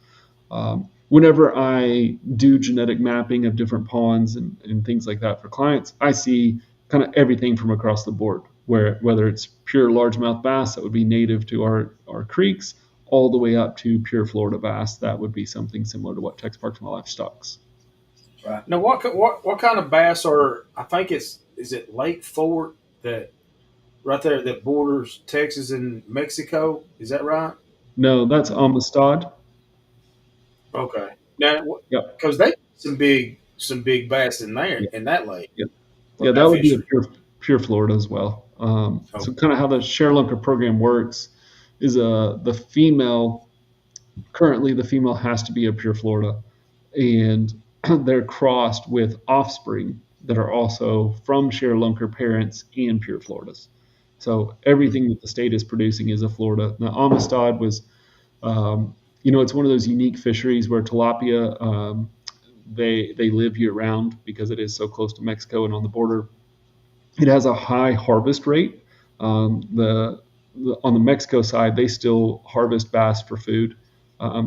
Whenever I do genetic mapping of different ponds and things like that for clients, I see kind of everything from across the board, whether it's pure largemouth bass that would be native to our creeks, all the way up to pure Florida bass that would be something similar to what Texas Parks and Wildlife stocks. Right. Now, what kind of bass are? I think is it Lake Fort that right there that borders Texas and Mexico? Is that right? No, that's Amistad. Okay. Now, Yep. because they some big bass in there Yeah. in that lake Yeah. Yeah, from that that would be a fishery. pure Florida as well. Oh, So kind of how the share lunker program works is the female currently the female has to be a pure Florida, and they're crossed with offspring that are also from Sherlunker parents and pure Floridas. So everything that the state is producing is a Florida. Now, Amistad was, it's one of those unique fisheries where tilapia, they live year round because it is so close to Mexico and on the border. It has a high harvest rate. On the Mexico side, they still harvest bass for food,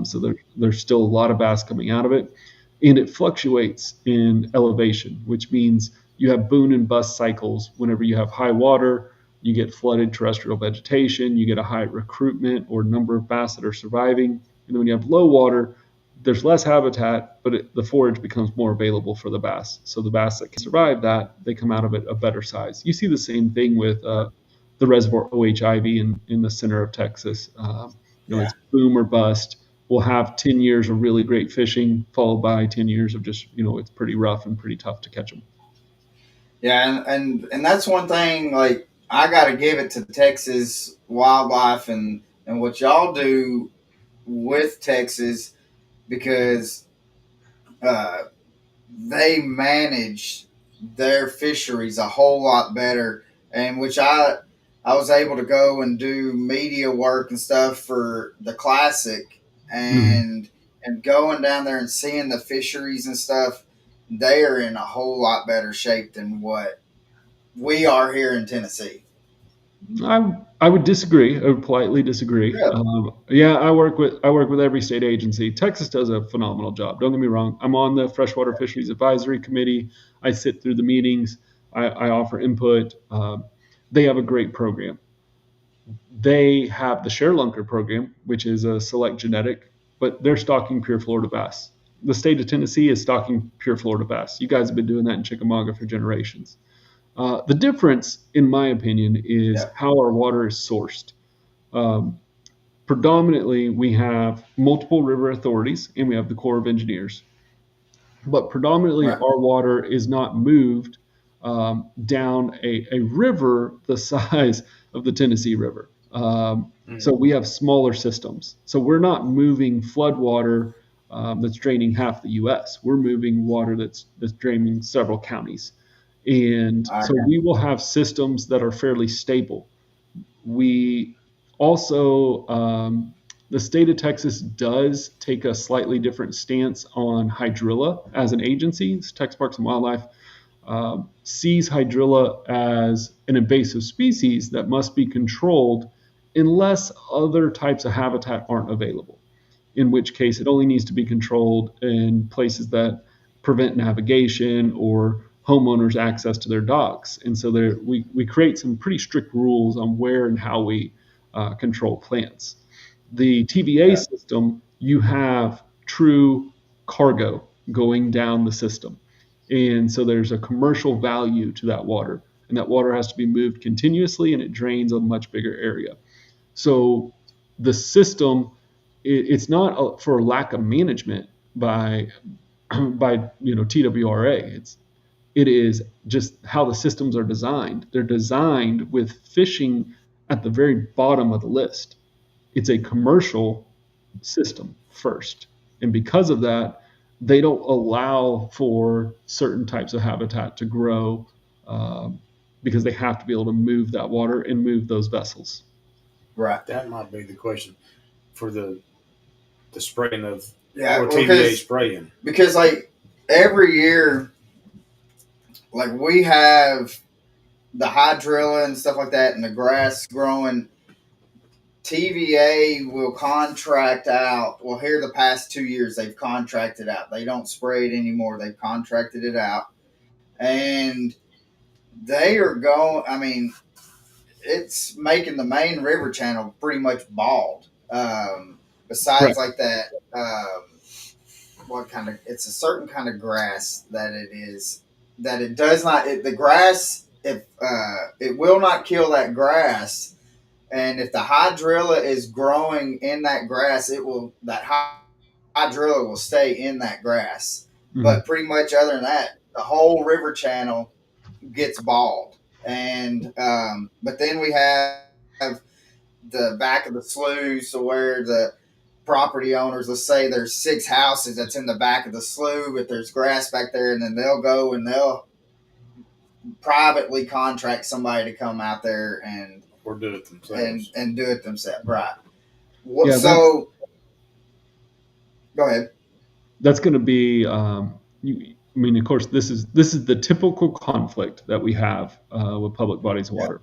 so there's still a lot of bass coming out of it, and it fluctuates in elevation, which means you have boom and bust cycles. Whenever you have high water, you get flooded terrestrial vegetation, you get a high recruitment or number of bass that are surviving, and then when you have low water, there's less habitat, but the forage becomes more available for the bass. So the bass that can survive that, they come out of it a better size. You see the same thing with the reservoir OHIV in the center of Texas. Yeah. It's boom or bust. We'll have 10 years of really great fishing, followed by 10 years of just, it's pretty rough and pretty tough to catch them. Yeah, and that's one thing. Like I got to give it to Texas wildlife and what y'all do with Texas because uh, they manage their fisheries a whole lot better, and which I was able to go and do media work and stuff for the classic, Mhm. and going down there and seeing the fisheries and stuff, they are in a whole lot better shape than what we are here in Tennessee. I would disagree. I would politely disagree. Really? Yeah, I work with every state agency. Texas does a phenomenal job. Don't get me wrong. I'm on the Freshwater Fisheries Advisory Committee. I sit through the meetings. I offer input. They have a great program. They have the Sherlunker program, which is a select genetic, but they're stocking pure Florida bass. The state of Tennessee is stocking pure Florida bass. You guys have been doing that in Chickamauga for generations. The difference, in my opinion, is Yeah. how our water is sourced. Um, Predominantly, we have multiple river authorities and we have the Corps of Engineers, but predominantly Right. our water is not moved down a river the size of the Tennessee River. So we have smaller systems. So we're not moving flood water that's draining half the U.S. We're moving water that's draining several counties, and I so we will have systems that are fairly stable. We also, the state of Texas does take a slightly different stance on hydrilla as an agency. Texas Parks and Wildlife sees hydrilla as an invasive species that must be controlled unless other types of habitat aren't available, in which case it only needs to be controlled in places that prevent navigation or homeowners access to their docks. And so we create some pretty strict rules on where and how we control plants. The TVA yeah. system, you have true cargo going down the system. And so there's a commercial value to that water. And that water has to be moved continuously and it drains a much bigger area. So the system, it's not for lack of management by TWRA. It is just how the systems are designed. They're designed with fishing at the very bottom of the list. It's a commercial system first, and because of that, they don't allow for certain types of habitat to grow um, because they have to be able to move that water and move those vessels. Right. That might be the question for the spraying of Yeah. or Well, TVA spraying. because like every year, like we have the hydrilla and stuff like that, and the grass growing. TVA will contract out. Well, here the past 2 years they've contracted out. They don't spray it anymore. They've contracted it out, and they are going. I mean, it's making the main river channel pretty much bald. Besides, Correct. like that, what kind of? It's a certain kind of grass that it is that it does not. The grass, if it will not kill that grass, and if the hydrilla is growing in that grass, it will that hydrilla will stay in that grass. Mhm. But pretty much other than that, the whole river channel gets bald. And but then we have the back of the sloughs, so where the property owners, let's say there's 6 houses that's in the back of the slough, if there's grass back there, and then they'll go and they'll privately contract somebody to come out there and or do it themselves. and do it themselves. Right. Yeah, So go ahead. that's going to be. I mean, of course, this is the typical conflict that we have with public bodies of Yeah. water.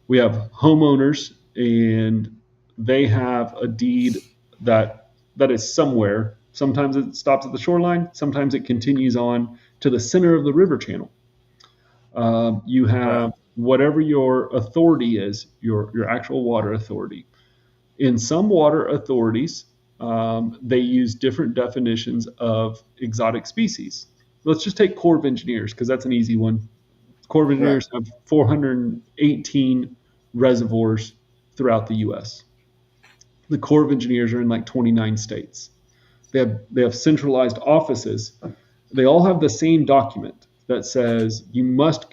We have homeowners, and they have a deed that is somewhere. Sometimes it stops at the shoreline. Sometimes it continues on to the center of the river channel. You have whatever your authority is, your actual water authority. In some water authorities, they use different definitions of exotic species. Let's just take Corps of Engineers because that's an easy one. Corps of Right. Engineers have 418 reservoirs throughout the U.S. The Corps of Engineers are in like 29 states. They have centralized offices. They all have the same document that says you must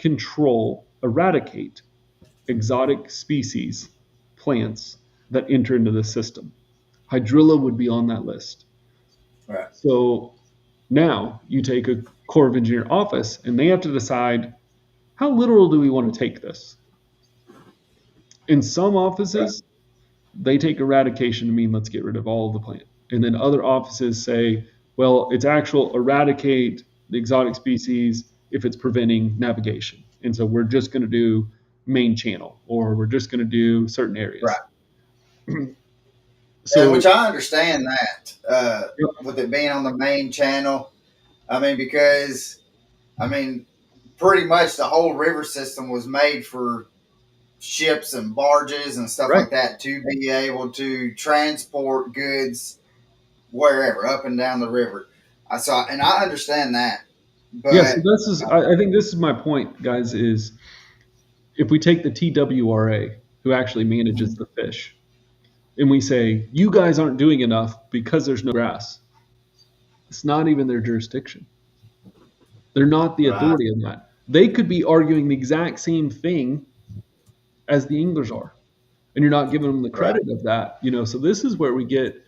eradicate exotic species, plants that enter into the system. Hydrilla would be on that list. Right. So now you take a Corps of Engineer office and they have to decide how literal do we want to take this? In some offices, they take eradication to mean let's get rid of all of the plant. And then other offices say, well, it's actual eradicate the exotic species if it's preventing navigation. And so we're just going to do main channel or we're just going to do certain areas. Right. So, and which I understand that with it being on the main channel. I mean, because pretty much the whole river system was made for ships and barges and stuff right. like that to be able to transport goods wherever up and down the river. And I understand that. But Yeah, so this is I think this is my point, guys, is if we take the TWRA, who actually manages the fish, and we say, you guys aren't doing enough because there's no grass. It's not even their jurisdiction. They're not the authority on that. They could be arguing the exact same thing as the anglers are, and you're not giving them the credit of that. So this is where we get.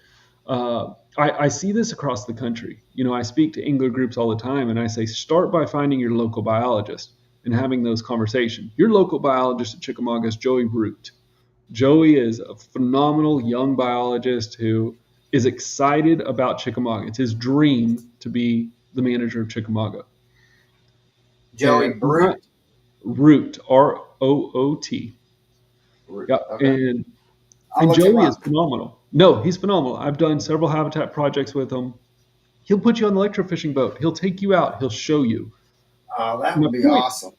I see this across the country. I speak to angler groups all the time, and I say, start by finding your local biologist and having those conversations. Your local biologist at Chickamauga is Joey Root. Joey is a phenomenal young biologist who is excited about Chickamauga. It's his dream to be the manager of Chickamauga. Joey Root? Root, Root. Yeah, okay. And Joey is phenomenal. No, he's phenomenal. I've done several habitat projects with him. He'll put you on the electrofishing boat. He'll take you out. He'll show you. Oh, that would be awesome.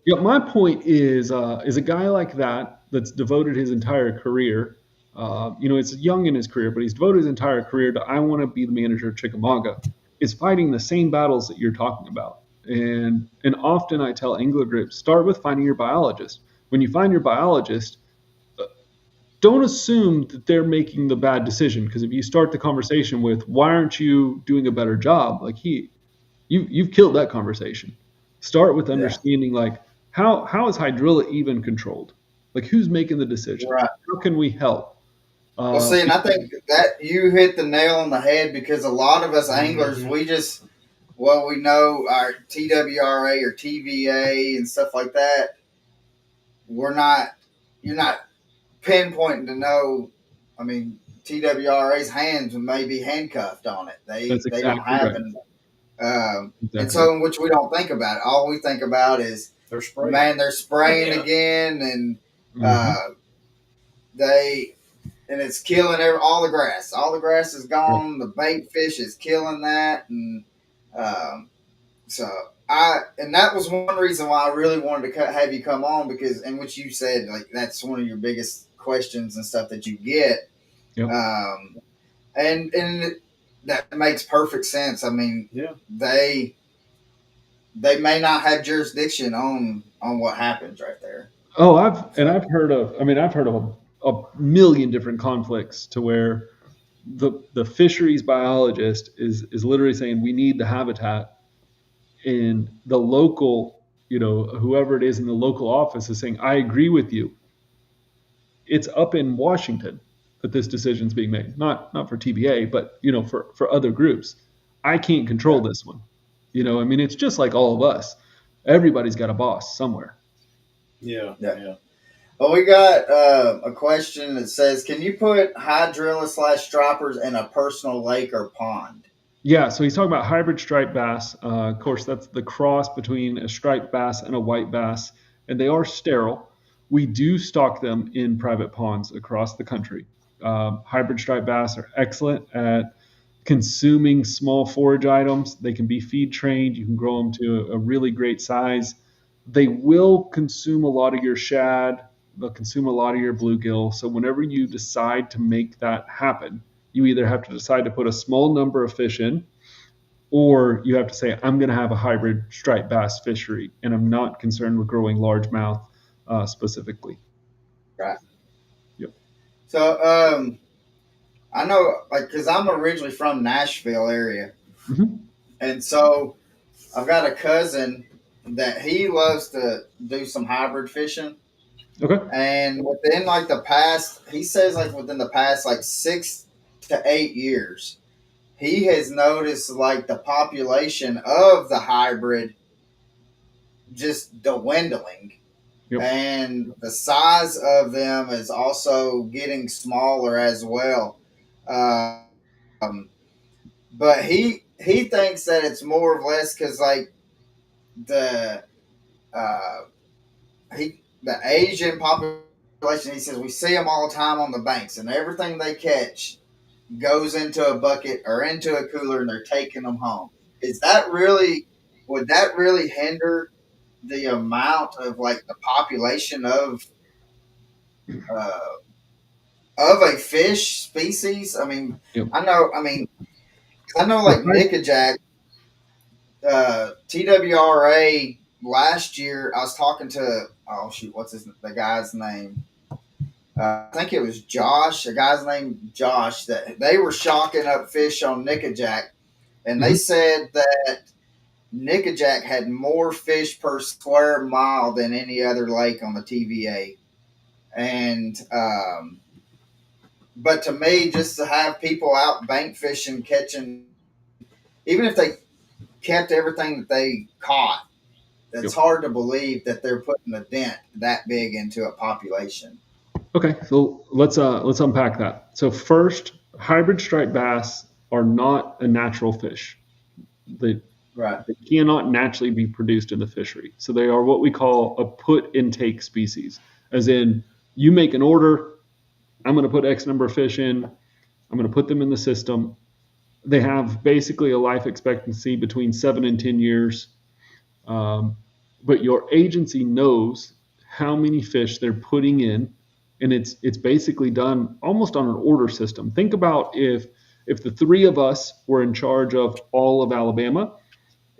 Yeah, my point is a guy like that that's devoted his entire career. It's young in his career, but he's devoted his entire career to I want to be the manager of Chickamauga. Is fighting the same battles that you're talking about. And often I tell angler groups, start with finding your biologist. When you find your biologist, don't assume that they're making the bad decision, because if you start the conversation with why aren't you doing a better job, like you've killed that conversation. Start with understanding like how is hydrilla even controlled? Like who's making the decision? Right. How can we help? Well, see, and I think that you hit the nail on the head, because a lot of us anglers, we know our TWRA or TVA and stuff like that. You're not pinpointing to know. I mean, TWRA's hands may be handcuffed on it. They don't have it. And so, in which we don't think about it. All we think about is they're spraying again, and and it's killing all the grass. All the grass is gone. The bait fish is killing that, and and that was one reason why I really wanted to have you come on, because in which you said like that's one of your biggest questions and stuff that you get. Yep. And that makes perfect sense. I mean, they may not have jurisdiction on what happens right there. Oh, I've heard of a million different conflicts to where the fisheries biologist is literally saying we need the habitat, and the local, whoever it is in the local office is saying I agree with you. It's up in Washington. that this decision is being made. Not for TBA, but for other groups. I can't control Yeah. this one. I mean, it's just like all of us. Everybody's got a boss somewhere. Yeah, Yeah. yeah. Well, we got a question that says, "Can you put hydrilla slash stripers in a personal lake or pond?" Yeah, so he's talking about hybrid striped bass. Of course, that's the cross between a striped bass and a white bass, and they are sterile. We do stock them in private ponds across the country. Hybrid striped bass are excellent at consuming small forage items. They can be feed trained. You can grow them to a really great size. They will consume a lot of your shad. They'll consume a lot of your bluegill. So whenever you decide to make that happen, you either have to decide to put a small number of fish in, or you have to say, I'm going to have a hybrid striped bass fishery, and I'm not concerned with growing largemouth specifically. Right. Yep. So, I know, like, because I'm originally from Nashville area, Hmm. and so I've got a cousin that he loves to do some hybrid fishing, Okay. and within like the past, he says like within the past like 6 to 8 years, he has noticed like the population of the hybrid just dwindling, Yep. and the size of them is also getting smaller as well. Um, but he thinks that it's more or less because like the uh, the Asian population. He says we see them all the time on the banks, and everything they catch goes into a bucket or into a cooler, and they're taking them home. Is that really? Would that really hinder the amount of like the population uh, of a fish species? I mean, Yep. I know. I mean, I know The like hy- Nickajack, TWRA last year. I was talking to what's the guy's name? I think it was Josh. A guy's name Josh. That they were shocking up fish on Nickajack, and they mhm. said that Nickajack had more fish per square mile than any other lake on the TVA. And but to me, just to have people out bank fishing, catching, even if they kept everything that they caught, it's Yep. hard to believe that they're putting a dent that big into a population. Okay, so let's unpack that. So first, hybrid striped bass are not a natural fish. They Right. they cannot naturally be produced in the fishery. So they are what we call a put intake species, as in you make an order, I'm going to put X number of fish in, I'm going to put them in the system. They have basically a life expectancy between 7 and 10 years. Um, but your agency knows how many fish they're putting in, and it's basically done almost on an order system. Think about if the three of us were in charge of all of Alabama,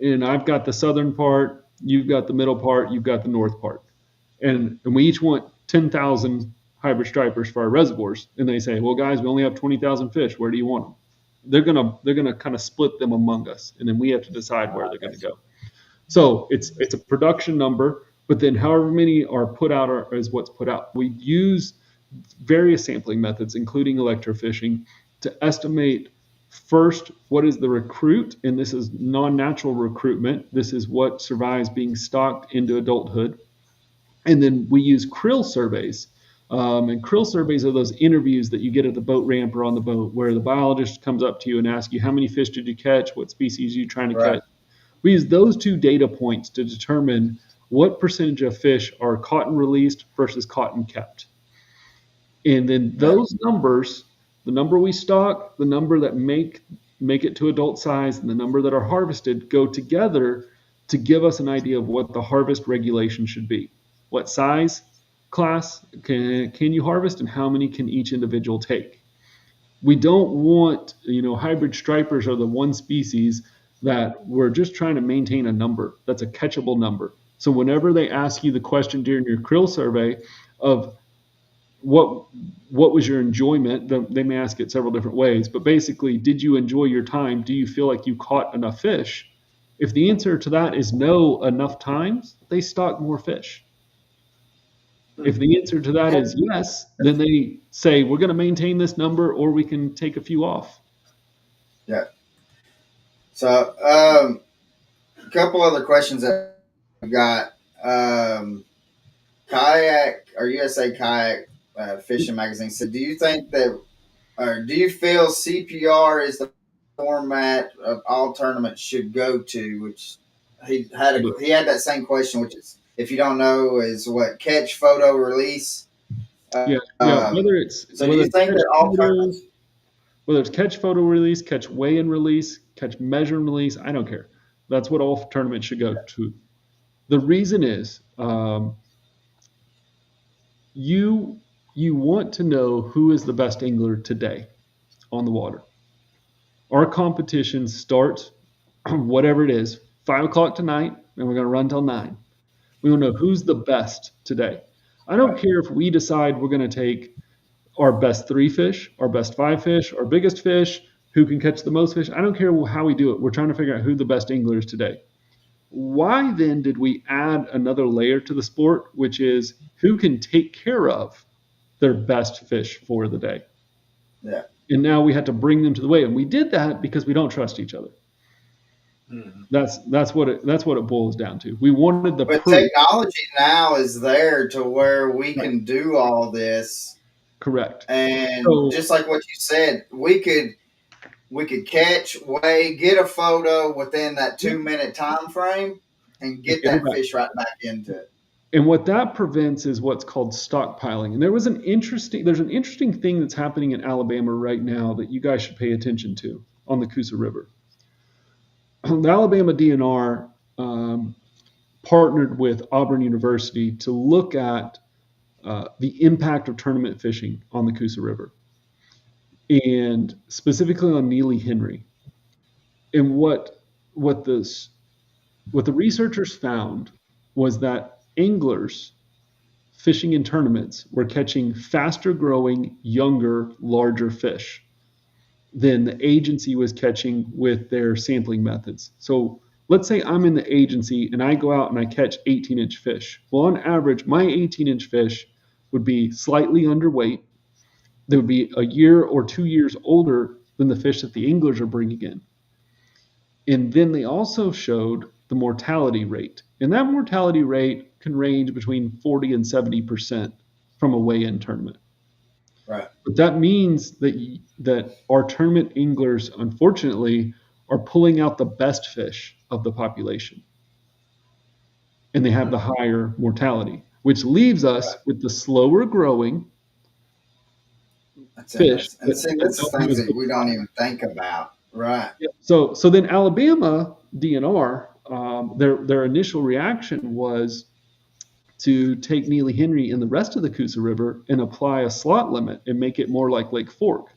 and I've got the southern part, you've got the middle part, you've got the north part, and we each want 10,000 hybrid stripers for our reservoirs, and they say, well, guys, we only have 20,000 fish. Where do you want them? They're gonna kind of split them among us, and then we have to decide where they're going to go. So it's a production number, but then however many are put out is what's put out. We use various sampling methods, including electrofishing, to estimate first what is the recruit, and this is non-natural recruitment. This is what survives being stocked into adulthood, and then we use krill surveys. And krill surveys are those interviews that you get at the boat ramp or on the boat, where the biologist comes up to you and asks you how many fish did you catch, what species are you trying to Right. catch. We use those two data points to determine what percentage of fish are caught and released versus caught and kept. And then Right. those numbers, the number we stock, the number that make it to adult size, and the number that are harvested go together to give us an idea of what the harvest regulation should be. What size class can you harvest, and how many can each individual take? We don't want, hybrid stripers are the one species that we're just trying to maintain a number that's a catchable number. So whenever they ask you the question during your krill survey of what what was your enjoyment, they may ask it several different ways, but basically, did you enjoy your time? Do you feel like you caught enough fish? If the answer to that is no enough times, they stock more fish. If the answer to that is yes, then they say we're going to maintain this number or we can take a few off. Yeah. So, a couple other questions that we got. Kayak or USA Kayak Fishing Magazine said, "Do you think that, or do you feel CPR is the format of all tournaments should go to?" Which he had that same question, which is, if you don't know, is what catch, photo, release. Yeah. Whether it's So, do you think catch that all photo, tournaments? whether it's catch photo release, catch weigh and release, catch measure and release, I don't care. That's what all tournaments should go to. The reason is you want to know who is the best angler today on the water. Our competition starts whatever it is, 5 o'clock tonight, and we're going to run till 9. We want to know who's the best today. I don't care if we decide we're going to take our best 3 fish, our best 5 fish, our biggest fish, who can catch the most fish. I don't care how we do it. We're trying to figure out who the best angler is today. Why then did we add another layer to the sport, which is who can take care of their best fish for the day? Yeah. And now we had to bring them to the weigh. And we did that because we don't trust each other. Mm-hmm. That's what it boils down to. We wanted the but proof. Technology now is there to where we can do all this. Correct. And just like what you said, we could catch, weigh, get a photo within that 2-minute time frame, and get that fish right back into it. And what that prevents is what's called stockpiling. And there's an interesting thing that's happening in Alabama right now that you guys should pay attention to on the Coosa River. The Alabama DNR partnered with Auburn University to look at the impact of tournament fishing on the Coosa River, and specifically on Neely Henry. And what the researchers found was that anglers fishing in tournaments were catching faster growing, younger, larger fish than the agency was catching with their sampling methods. So let's say I'm in the agency and I go out and I catch 18-inch fish. Well, on average, my 18-inch fish would be slightly underweight. They would be a year or 2 years older than the fish that the anglers are bringing in. And then they also showed the mortality rate. And that mortality rate can range between 40 and 70% from a weigh-in tournament. Right. But that means that our tournament anglers, unfortunately, are pulling out the best fish of the population. And they have the higher mortality, which leaves us with the slower growing fish. That's things that we don't even think about. Right. So then Alabama DNR, their initial reaction was to take Neely Henry and the rest of the Coosa River and apply a slot limit and make it more like Lake Fork,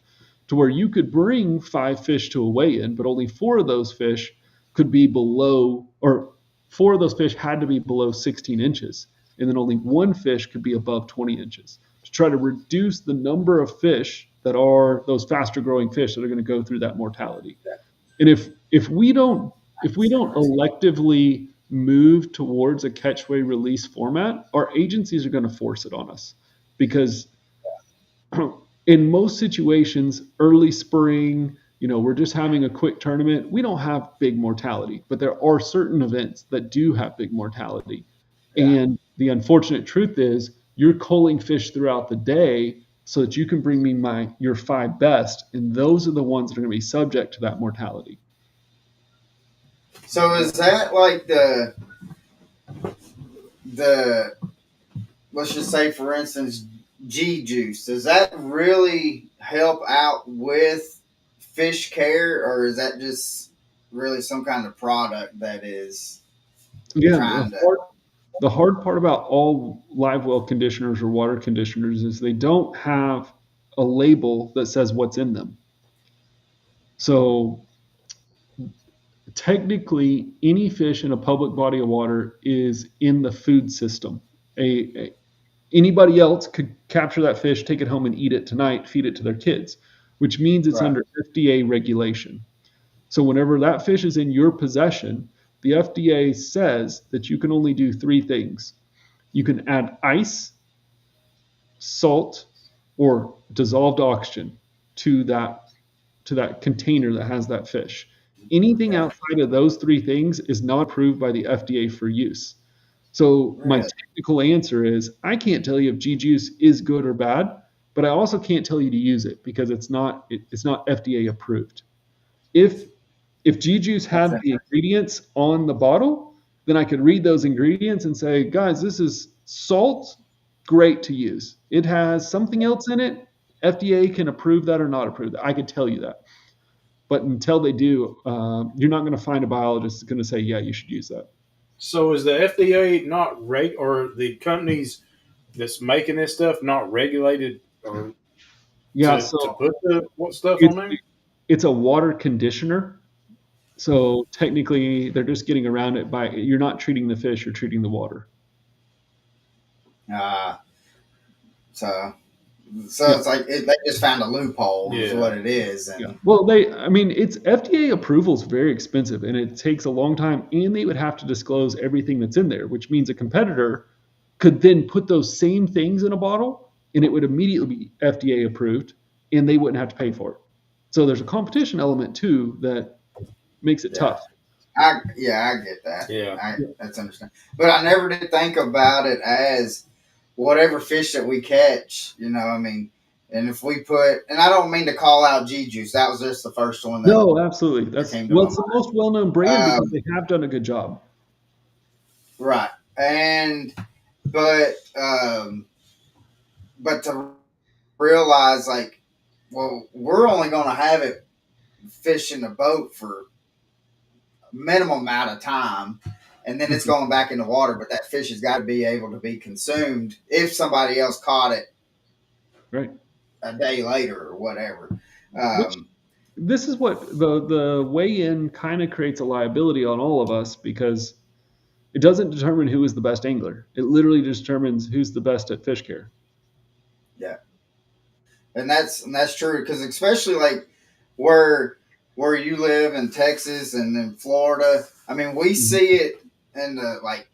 to where you could bring 5 fish to a weigh-in, but only 4 of those fish could be below, or 4 of those fish had to be below 16 inches, and then only 1 fish could be above 20 inches, to try to reduce the number of fish that are those faster growing fish that are going to go through that mortality. And if we don't electively move towards a catch, weigh, release format, our agencies are going to force it on us, because in most situations, early spring, we're just having a quick tournament, we don't have big mortality, but there are certain events that do have big mortality. Yeah. And the unfortunate truth is you're culling fish throughout the day so that you can bring me your 5 best, and those are the ones that are going to be subject to that mortality. So is that like the let's just say, for instance, G juice? Does that really help out with fish care, or is that just really some kind of product that is the hard part about all live well conditioners or water conditioners is they don't have a label that says what's in them. So technically, any fish in a public body of water is in the food system. Anybody else could capture that fish, take it home and eat it tonight, feed it to their kids, which means it's under FDA regulation. So whenever that fish is in your possession, the FDA says that you can only do 3 things. You can add ice salt or dissolved oxygen to that container that has that fish. Anything Yeah. outside of those three things is not approved by the FDA for use. So my Really. technical answer is I can't tell you if G juice is good or bad, but I also can't tell you to use it because it's not FDA approved. If G juice That's had the interesting. ingredients on the bottle, then I could read those ingredients and say, guys, this is salt, great to use. It has something else in it. FDA can approve that or not approve that. I could tell you that. But until they do, you're not going to find a biologist that's going to say, yeah, you should use that. So is the FDA not or the companies that's making this stuff not regulated or Yeah, to so put the what stuff on it's there? it's a water conditioner. So technically, they're just getting around it by you're not treating the fish, you're treating the water. Uh, so Yeah, it's like they just found a loophole, is Yeah. what it is, yeah. and Well, I mean, it's FDA approval is very expensive, and it takes a long time, and they would have to disclose everything that's in there, which means a competitor could then put those same things in a bottle, and it would immediately be FDA approved, and they wouldn't have to pay for it. So there's a competition element too that makes it yeah. tough. I get that. Yeah. That's understandable. But I never did think about it as whatever fish that we catch. I mean, and if we put, and I don't mean to call out G Juice. That was just the first one No, absolutely. that That's came to well, my it's the most well-known brand mind. because they have done a good job. Right, and but but to realize like, well, we're only going to have it fish in the boat for minimum amount of time, and then it's going back in the water. But that fish has got to be able to be consumed if somebody else caught it Right. a day later or whatever. Which Um, this is what the weigh-in kind of creates a liability on all of us because it doesn't determine who is the best angler. It literally determines who's the best at fish care. yeah, and that's true because especially like where where you live in Texas and in Florida. I mean, we Mhm. see it in the like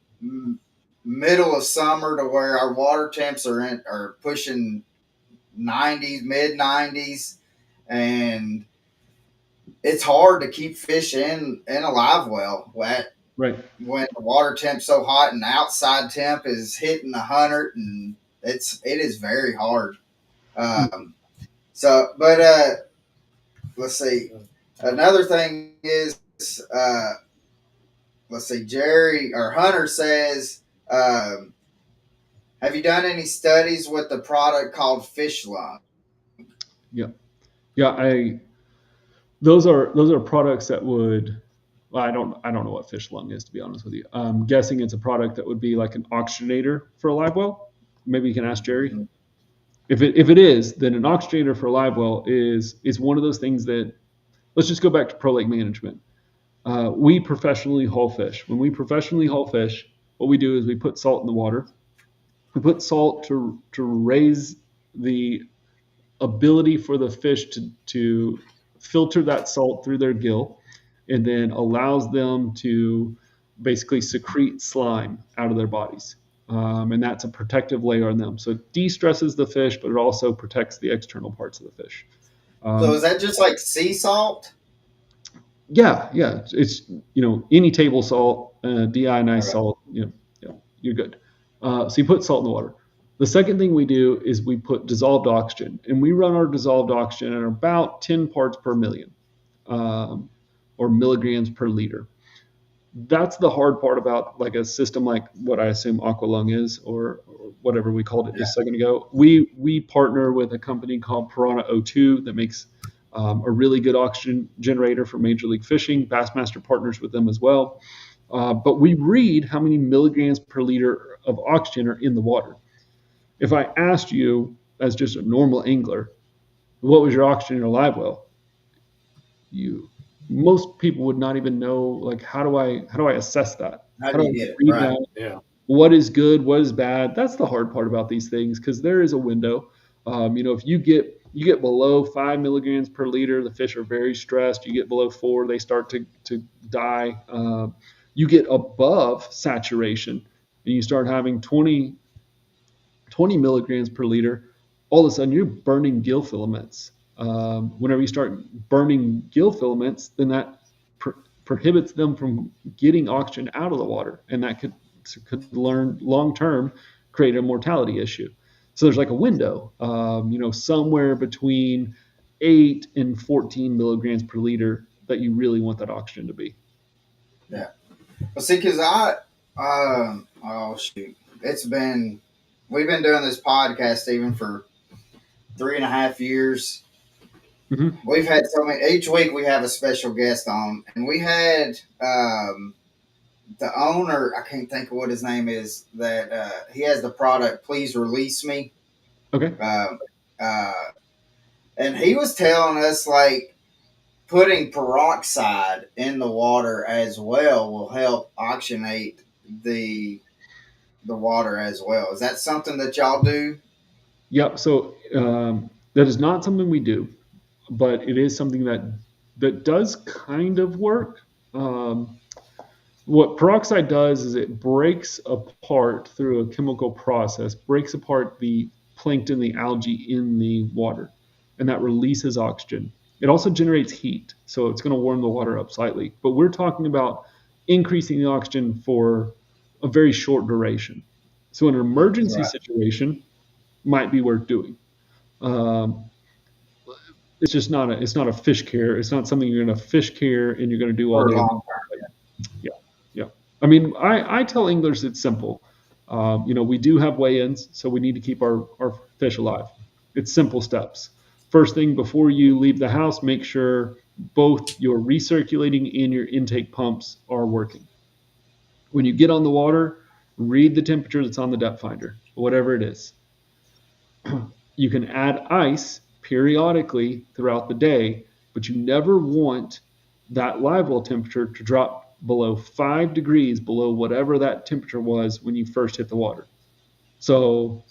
middle of summer to where our water temps are pushing 90s, mid 90s, and it's hard to keep fish in a live well Right. when the water temp's so hot and the outside temp is hitting 100, and it is very hard. So, but let's see. Another thing is, uh, let's see. Jerry or Hunter says, "Have you done any studies with the product called fish lung?" Yeah. Yeah. Those are products that would. Well, I don't know what fish lung is to be honest with you. I'm guessing it's a product that would be like an oxygenator for a live well. Maybe you can ask Jerry. Mhm. If it is, then an oxygenator for a live well is one of those things that let's just go back to pro lake management. We professionally haul fish. When we professionally haul fish, what we do is we put salt in the water. We put salt to raise the ability for the fish to filter that salt through their gill and then allows them to basically secrete slime out of their bodies. And that's a protective layer on them. So it de-stresses the fish, but it also protects the external parts of the fish. So is Um, that just like sea salt? yeah, yeah, it's any table salt, deionized Okay. salt, you're good. So you put salt in the water. The second thing we do is we put dissolved oxygen, and we run our dissolved oxygen at about 10 parts per million, um, or milligrams per liter. That's the hard part about like a system like what I assume Aqualung is, or whatever we called it Yeah. just a second ago. We partner with a company called Piranha O2 that makes a really good oxygen generator for Major League Fishing. Bassmaster partners with them as well. But we read how many milligrams per liter of oxygen are in the water. If I asked you, as just a normal angler, what was your oxygen in your live well? You Most people would not even know like how do I assess that? How How do do you I get it read right? that? Yeah. What is good? What is bad? That's the hard part about these things because there is a window. If you get below 5 milligrams per liter, the fish are very stressed. You get below 4, they start to die. You get above saturation, and you start having 20 milligrams per liter. all of a sudden you're burning gill filaments. Whenever you start burning gill filaments, then that prohibits them from getting oxygen out of the water, and that could learn long term create a mortality issue. So there's like a window, somewhere between 8 and 14 milligrams per liter that you really want that oxygen to be. Yeah. Well, see, because oh shoot, it's been, we've been doing this podcast even for 3.5 years. Mm-hmm. We've had so many. Each week we have a special guest on, and we had the owner. I can't think of what his name is. That he has the product. Please release me. Okay. Um, uh, and he was telling us like putting peroxide in the water as well will help oxygenate the the water as well. Is that something that y'all do? Yep. So that is not something we do, but it is something that does kind of work. What peroxide does is it breaks apart through a chemical process, breaks apart the plankton, the algae in the water, and that releases oxygen. It also generates heat, so it's going to warm the water up slightly. But we're talking about increasing the oxygen for a very short duration. So in an emergency Right. situation, might be worth doing. Um, it's just not a fish care. It's not something you're going to fish care and you're going to do all For a day long long. Yeah, yeah. I mean, I tell anglers it's simple. We do have weigh-ins, so we need to keep our fish alive. It's simple steps. First thing before you leave the house, make sure both your recirculating and your intake pumps are working. When you get on the water, read the temperature that's on the depth finder, whatever it is. You can add ice periodically throughout the day, but you never want that live well temperature to drop below 5 degrees below whatever that temperature was when you first hit the water. So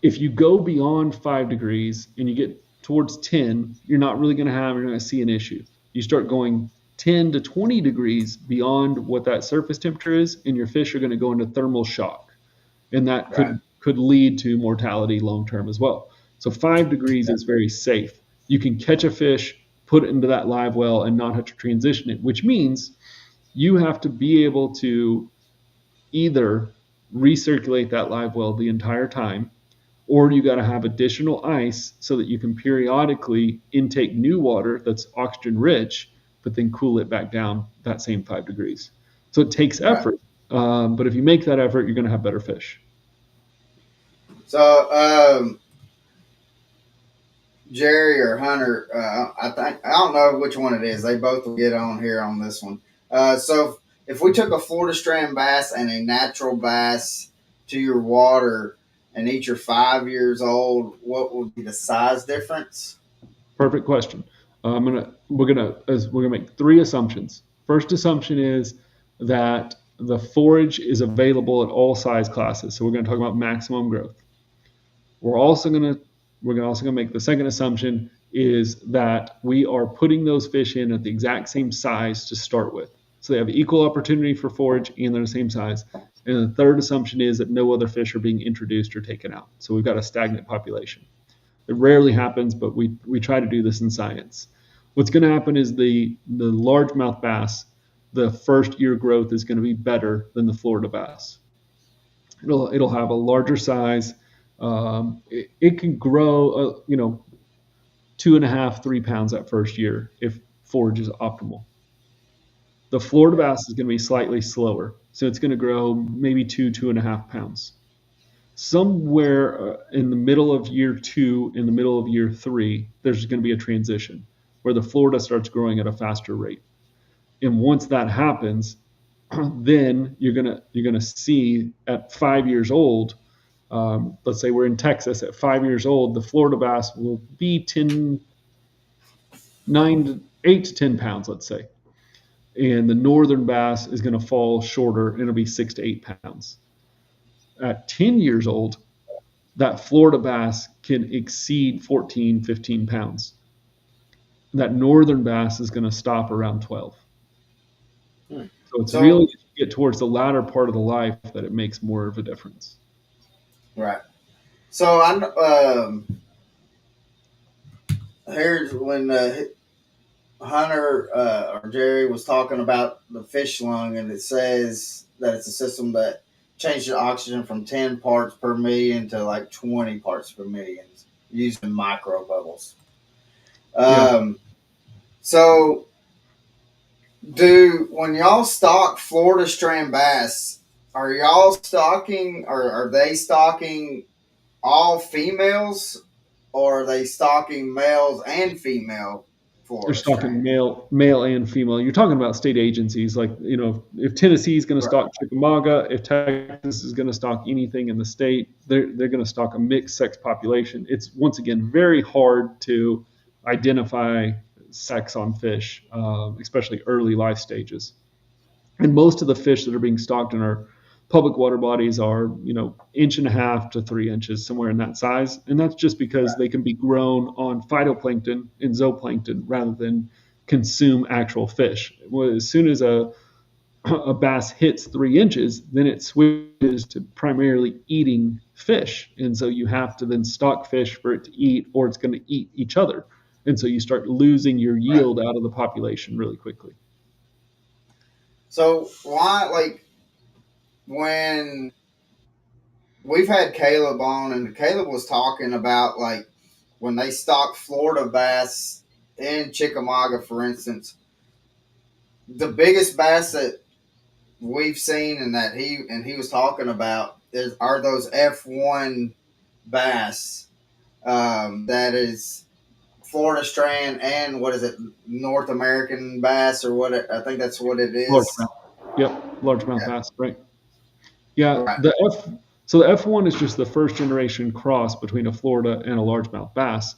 if you go beyond 5 degrees and you get towards 10, you're not going to see an issue. You start going 10 to 20 degrees beyond what that surface temperature is, and your fish are going to go into thermal shock, and that Right. could lead to mortality long term as well. So 5 degrees is very safe. You can catch a fish, put it into that live well, and not have to transition it, which means you have to be able to either recirculate that live well the entire time, or you got to have additional ice so that you can periodically intake new water that's oxygen rich, but then cool it back down that same 5 degrees. So it takes Right. effort, but if you make that effort, you're going to have better fish. So Jerry or Hunter, I don't know which one it is. They both will get on here on this one. So if we took a Florida strand bass and a natural bass to your water, and each are 5 years old, what would be the size difference? Perfect question. We're gonna make three assumptions. First assumption is that the forage is available at all size classes. So we're going to talk about maximum growth. We're also going to make the second assumption is that we are putting those fish in at the exact same size to start with. So they have equal opportunity for forage and they're the same size. And the third assumption is that no other fish are being introduced or taken out. So we've got a stagnant population. It rarely happens, but we try to do this in science. What's going to happen is the largemouth bass, the first year growth is going to be better than the Florida bass. It'll have a larger size. It can grow, 2.5, 3 pounds that first year if forage is optimal. The Florida bass is going to be slightly slower, so it's going to grow maybe 2.5 pounds. Somewhere in the middle of year 2, in the middle of year 3, there's going to be a transition where the Florida starts growing at a faster rate. And once that happens, then you're gonna see at 5 years old. Let's say we're in Texas at 5 years old, the Florida bass will be 8 to 10 pounds, let's say, and the northern bass is going to fall shorter and it'll be 6 to 8 pounds. At 10 years old, that Florida bass can exceed 14, 15 pounds. That northern bass is going to stop around 12. Hmm. So it's really So as you get towards the latter part of the life that it makes more of a difference. right. So I here's when Hunter or Jerry was talking about the fish lung, and it says that it's a system that changes the oxygen from 10 parts per million to like 20 parts per million using micro bubbles. Yeah, Um, so, do when y'all stock Florida strand bass, are y'all stocking or are they stocking all females, or are they stocking males and female they're Florida stocking strand? male and female. You're talking about state agencies, like if Tennessee is going to Right, stock Chickamauga, if Texas is going to stock anything in the state, they're going to stock a mixed sex population. It's once again very hard to identify sex on fish, especially early life stages. And most of the fish that are being stocked in our public water bodies are inch and a half to 3 inches, somewhere in that size, and that's just because they can be grown on phytoplankton and zooplankton rather than consume actual fish. Well, as soon as a bass hits 3 inches, then it switches to primarily eating fish, and so you have to then stock fish for it to eat, or it's going to eat each other, and so you start losing your right. yield out of the population really quickly. So why, like, when we've had Caleb on, and Caleb was talking about like when they stock Florida bass in Chickamauga, for instance, the biggest bass that we've seen and that he was talking about are those F1 bass. That is Florida strand and what is it, North American bass or I think that's what it is. Largemouth. Yep, largemouth Yeah, bass, right? Yeah, right, the F1 is just the first generation cross between a Florida and a largemouth bass.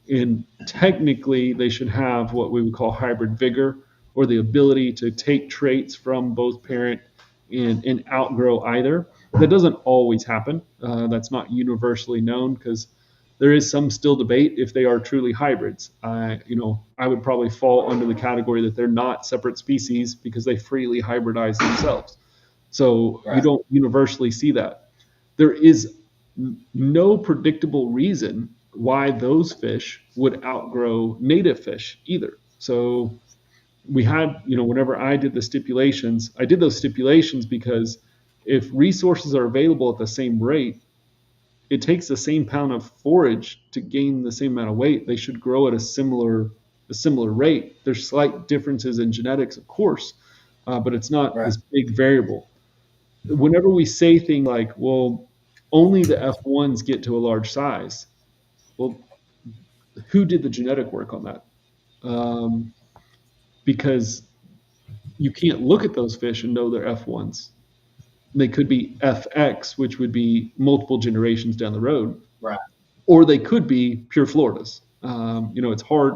And technically, they should have what we would call hybrid vigor, or the ability to take traits from both parent and outgrow either. That doesn't always happen. That's not universally known because there is some still debate if they are truly hybrids. I would probably fall under the category that they're not separate species because they freely hybridize themselves. So you right, don't universally see that. There is no predictable reason why those fish would outgrow native fish either. So we had, whenever I did the stipulations, I did those stipulations because if resources are available at the same rate, it takes the same pound of forage to gain the same amount of weight. They should grow at a similar rate. There's slight differences in genetics, of course, but it's not right, this big variable. Whenever we say things like, well, only the F1s get to a large size, well, who did the genetic work on that? Um, because you can't look at those fish and know they're F1s. They could be FX, which would be multiple generations down the road, right, or they could be pure Floridas. It's hard.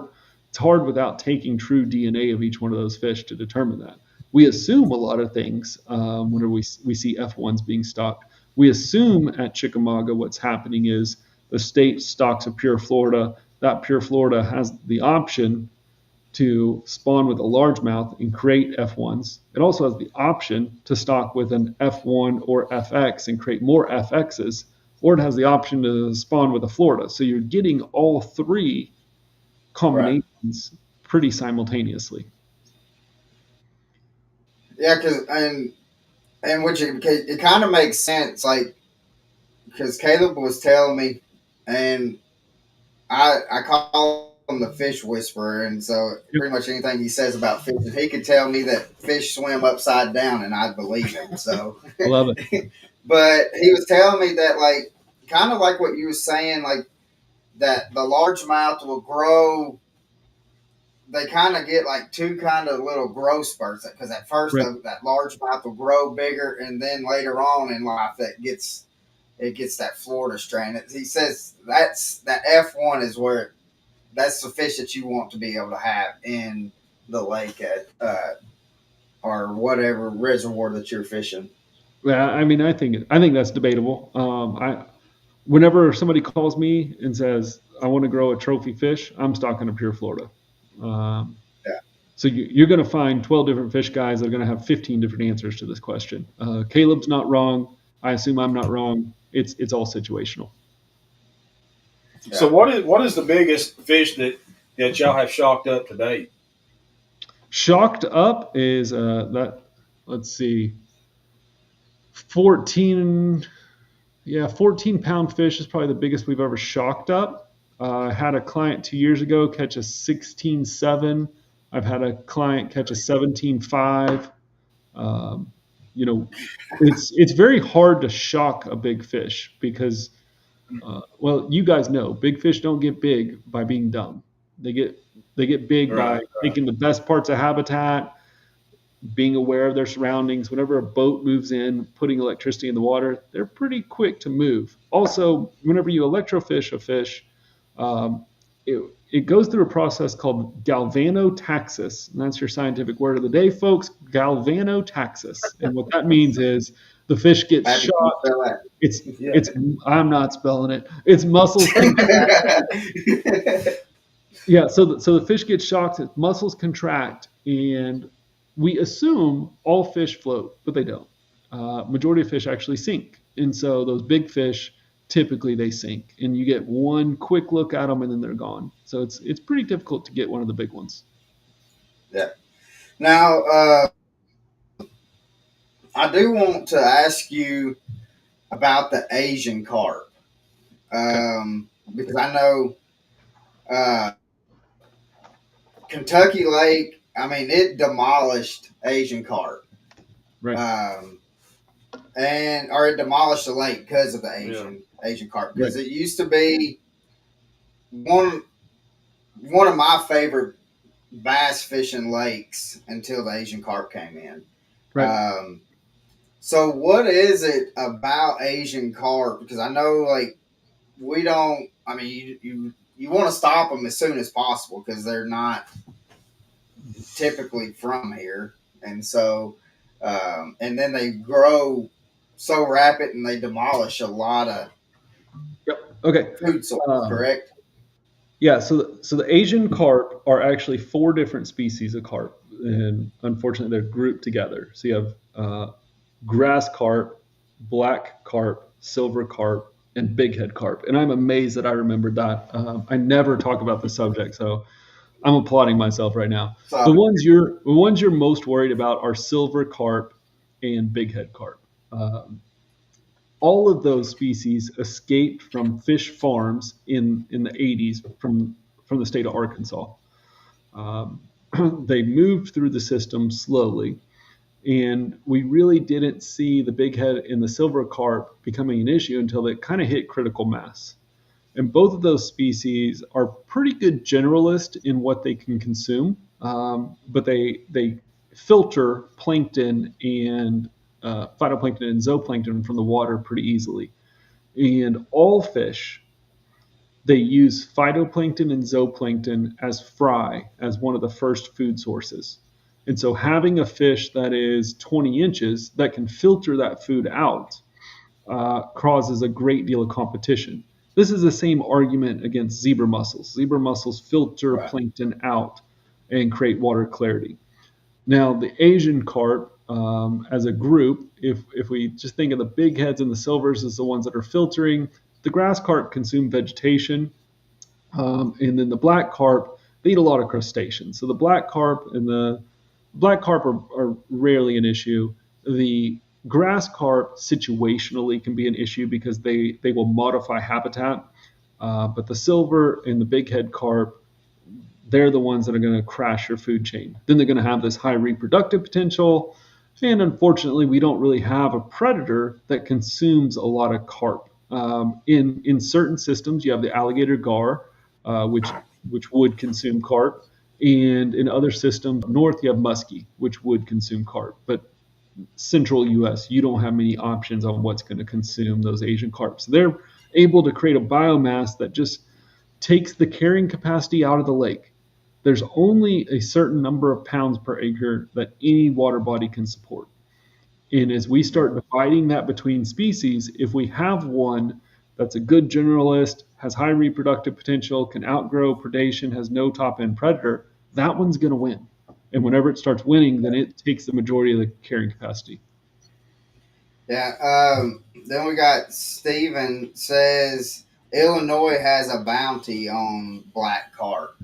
It's hard without taking true DNA of each one of those fish to determine that. We assume a lot of things whenever we see F1s being stocked. We assume at Chickamauga what's happening is the state stocks a pure Florida. That pure Florida has the option to spawn with a largemouth and create F1s. It also has the option to stock with an F1 or FX and create more FXs, or it has the option to spawn with a Florida. So you're getting all three right. combinations pretty simultaneously. Yeah, because and which it kind of makes sense, like because Caleb was telling me, and I call him the fish whisperer, and so Yep, pretty much anything he says about fish, he could tell me that fish swim upside down, and I'd believe him. So, I love it. but he was telling me that like kind of like what you were saying, like that the largemouth will grow. They kind of get like two kind of little growth spurts because at first Right. that largemouth will grow bigger, and then later on in life it gets that Florida strain. He says that F1 is where that's the fish that you want to be able to have in the lake at or whatever reservoir that you're fishing. Yeah, I mean, I think that's debatable. Whenever somebody calls me and says I want to grow a trophy fish, I'm stocking a pure Florida. Um, Yeah, So you're going to find 12 different fish guys that are going to have 15 different answers to this question. Caleb's not wrong. I assume I'm not wrong. It's all situational. So Yeah. what is the biggest fish that y'all have shocked up to date? Shocked up is that. Let's see, 14. Yeah, 14-pound fish is probably the biggest we've ever shocked up. I had a client 2 years ago catch a 16.7. I've had a client catch a 17.5. Um, you know, it's very hard to shock a big fish because, well, you guys know big fish don't get big by being dumb. They get they get big by Right. taking the best parts of habitat, being aware of their surroundings. Whenever a boat moves in, putting electricity in the water, they're pretty quick to move. Also, whenever you electrofish a fish, um, it, it goes through a process called galvanotaxis. And that's your scientific word of the day, folks, galvanotaxis. And what that means is the fish gets Pappy, can you shocked. spell that? It's, Yeah. it's, I'm not spelling it. Its muscles contract. Yeah, so the fish gets shocked, its muscles contract, and we assume all fish float, but they don't. Majority of fish actually sink, and so those big fish typically they sink, and you get one quick look at them, and then they're gone. So it's pretty difficult to get one of the big ones. Yeah. Now, I do want to ask you about the Asian carp, Okay, because I know uh, Kentucky Lake. I mean, it demolished Asian carp, right, um, and or it demolished the lake because of the Yeah. Asian carp. right, Because it used to be one of my favorite bass fishing lakes until the Asian carp came in. right. Um, so, what is it about Asian carp? Because I know, like, we don't. I mean, you want to stop them as soon as possible because they're not typically from here, and so and then they grow so rapid and they demolish a lot of Yep. Okay. food source. Um, Correct? yeah. So the Asian carp are actually four different species of carp, and unfortunately they're grouped together. So you have grass carp, black carp, silver carp, and bighead carp. And I'm amazed that I remembered that. I never talk about the subject, so I'm applauding myself right now. So The ones you're most worried about are silver carp and bighead carp. All of those species escaped from fish farms in the 80s from the state of Arkansas. Um, they moved through the system slowly, and we really didn't see the big head and the silver carp becoming an issue until they kind of hit critical mass. And both of those species are pretty good generalists in what they can consume, but they filter plankton and phytoplankton and zooplankton from the water pretty easily. And all fish, they use phytoplankton and zooplankton as fry, as one of the first food sources. And so having a fish that is 20 inches that can filter that food out causes a great deal of competition. This is the same argument against zebra mussels. Zebra mussels filter right, plankton out and create water clarity. Now, the Asian carp, as a group, if we just think of the big heads and the silvers as the ones that are filtering, the grass carp consume vegetation, and then the black carp, they eat a lot of crustaceans. So the black carp are rarely an issue. The grass carp situationally can be an issue because they will modify habitat. But the silver and the big head carp, they're the ones that are going to crash your food chain. Then they're going to have this high reproductive potential. And unfortunately, we don't really have a predator that consumes a lot of carp. In certain systems, you have the alligator gar, which would consume carp, and in other systems north, you have muskie, which would consume carp. But central U.S., you don't have many options on what's going to consume those Asian carp. So they're able to create a biomass that just takes the carrying capacity out of the lake. There's only a certain number of pounds per acre that any water body can support. And as we start dividing that between species, if we have one that's a good generalist, has high reproductive potential, can outgrow predation, has no top end predator, that one's going to win. And whenever it starts winning, then it takes the majority of the carrying capacity. yeah. Then we got Steven says, Illinois has a bounty on black carp.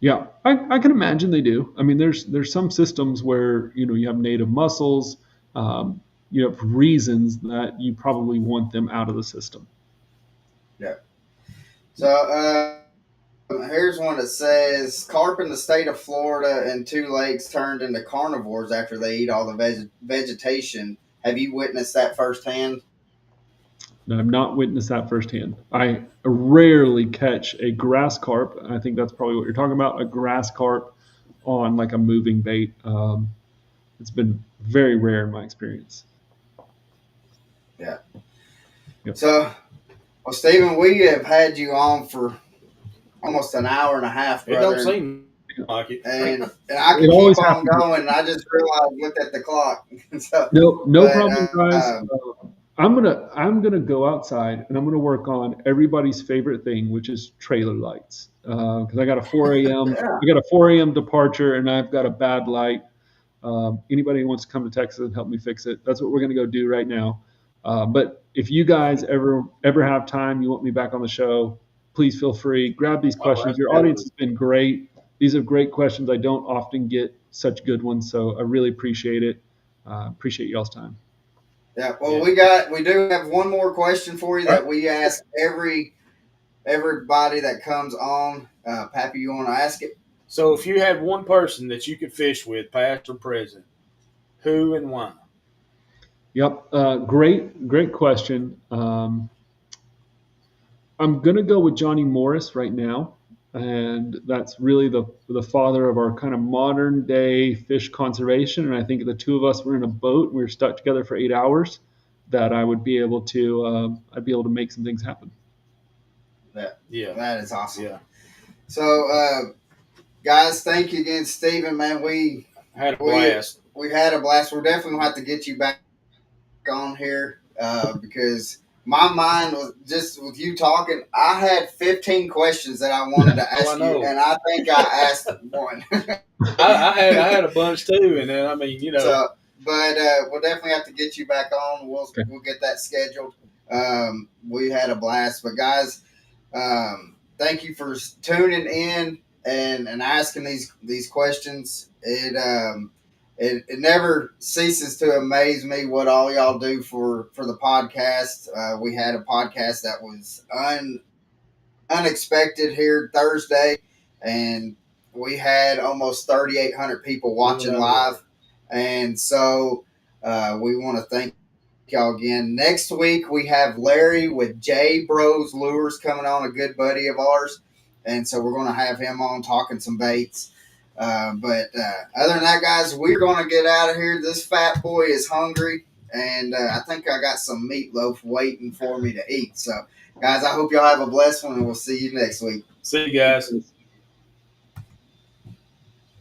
Yeah, I can imagine they do. I mean, there's some systems where you have native mussels, for reasons that you probably want them out of the system. Yeah. So here's one that says carp in the state of Florida and two lakes turned into carnivores after they eat all the vegetation. Have you witnessed that firsthand? I've not witnessed that firsthand. I rarely catch a grass carp. I think that's probably what you're talking about, a grass carp on like a moving bait. It's been very rare in my experience. Yeah. Yep. So, well, Stephen, we have had you on for almost an hour and a half, brother. It don't seem like it. And I could keep on going, and I just realized, looked at the clock. So, no problem, guys. I'm gonna go outside and I'm gonna work on everybody's favorite thing, which is trailer lights. Because I got a 4 a.m. Yeah. I got a 4 a.m. departure, and I've got a bad light. Anybody who wants to come to Texas and help me fix it, that's what we're gonna go do right now. But if you guys ever have time, you want me back on the show, please feel free. Grab these questions. Your audience has been great. These are great questions. I don't often get such good ones, so I really appreciate it. Appreciate y'all's time. Yeah. Well, we do have one more question for you that we ask everybody that comes on. Pappy, you want to ask it? So, if you had one person that you could fish with, past or present, who and why? Yep. Great question. I'm gonna go with Johnny Morris right now, and that's really the father of our kind of modern day fish conservation. And I think if the two of us were in a boat and we were stuck together for 8 hours, that I'd be able to make some things happen. Yeah, that is awesome. Yeah. So, guys, thank you again, Stephen. Man, we had a blast. We had a blast. We're definitely gonna have to get you back on here because my mind was just with you talking. I had 15 questions that I wanted to ask you, and I think I asked one. I had a bunch too, and then I mean, So, but we'll definitely have to get you back on. We'll get that scheduled. We had a blast, but guys, thank you for tuning in and asking these questions. It never ceases to amaze me what all y'all do for the podcast. We had a podcast that was unexpected here Thursday, and we had almost 3,800 people watching live. And so we want to thank y'all again. Next week, we have Larry with J Bros Lures coming on, a good buddy of ours. And so we're going to have him on talking some baits. But other than that, guys, we're going to get out of here. This fat boy is hungry, and I think I got some meatloaf waiting for me to eat. So, guys, I hope y'all have a blessed one, and we'll see you next week. See you guys.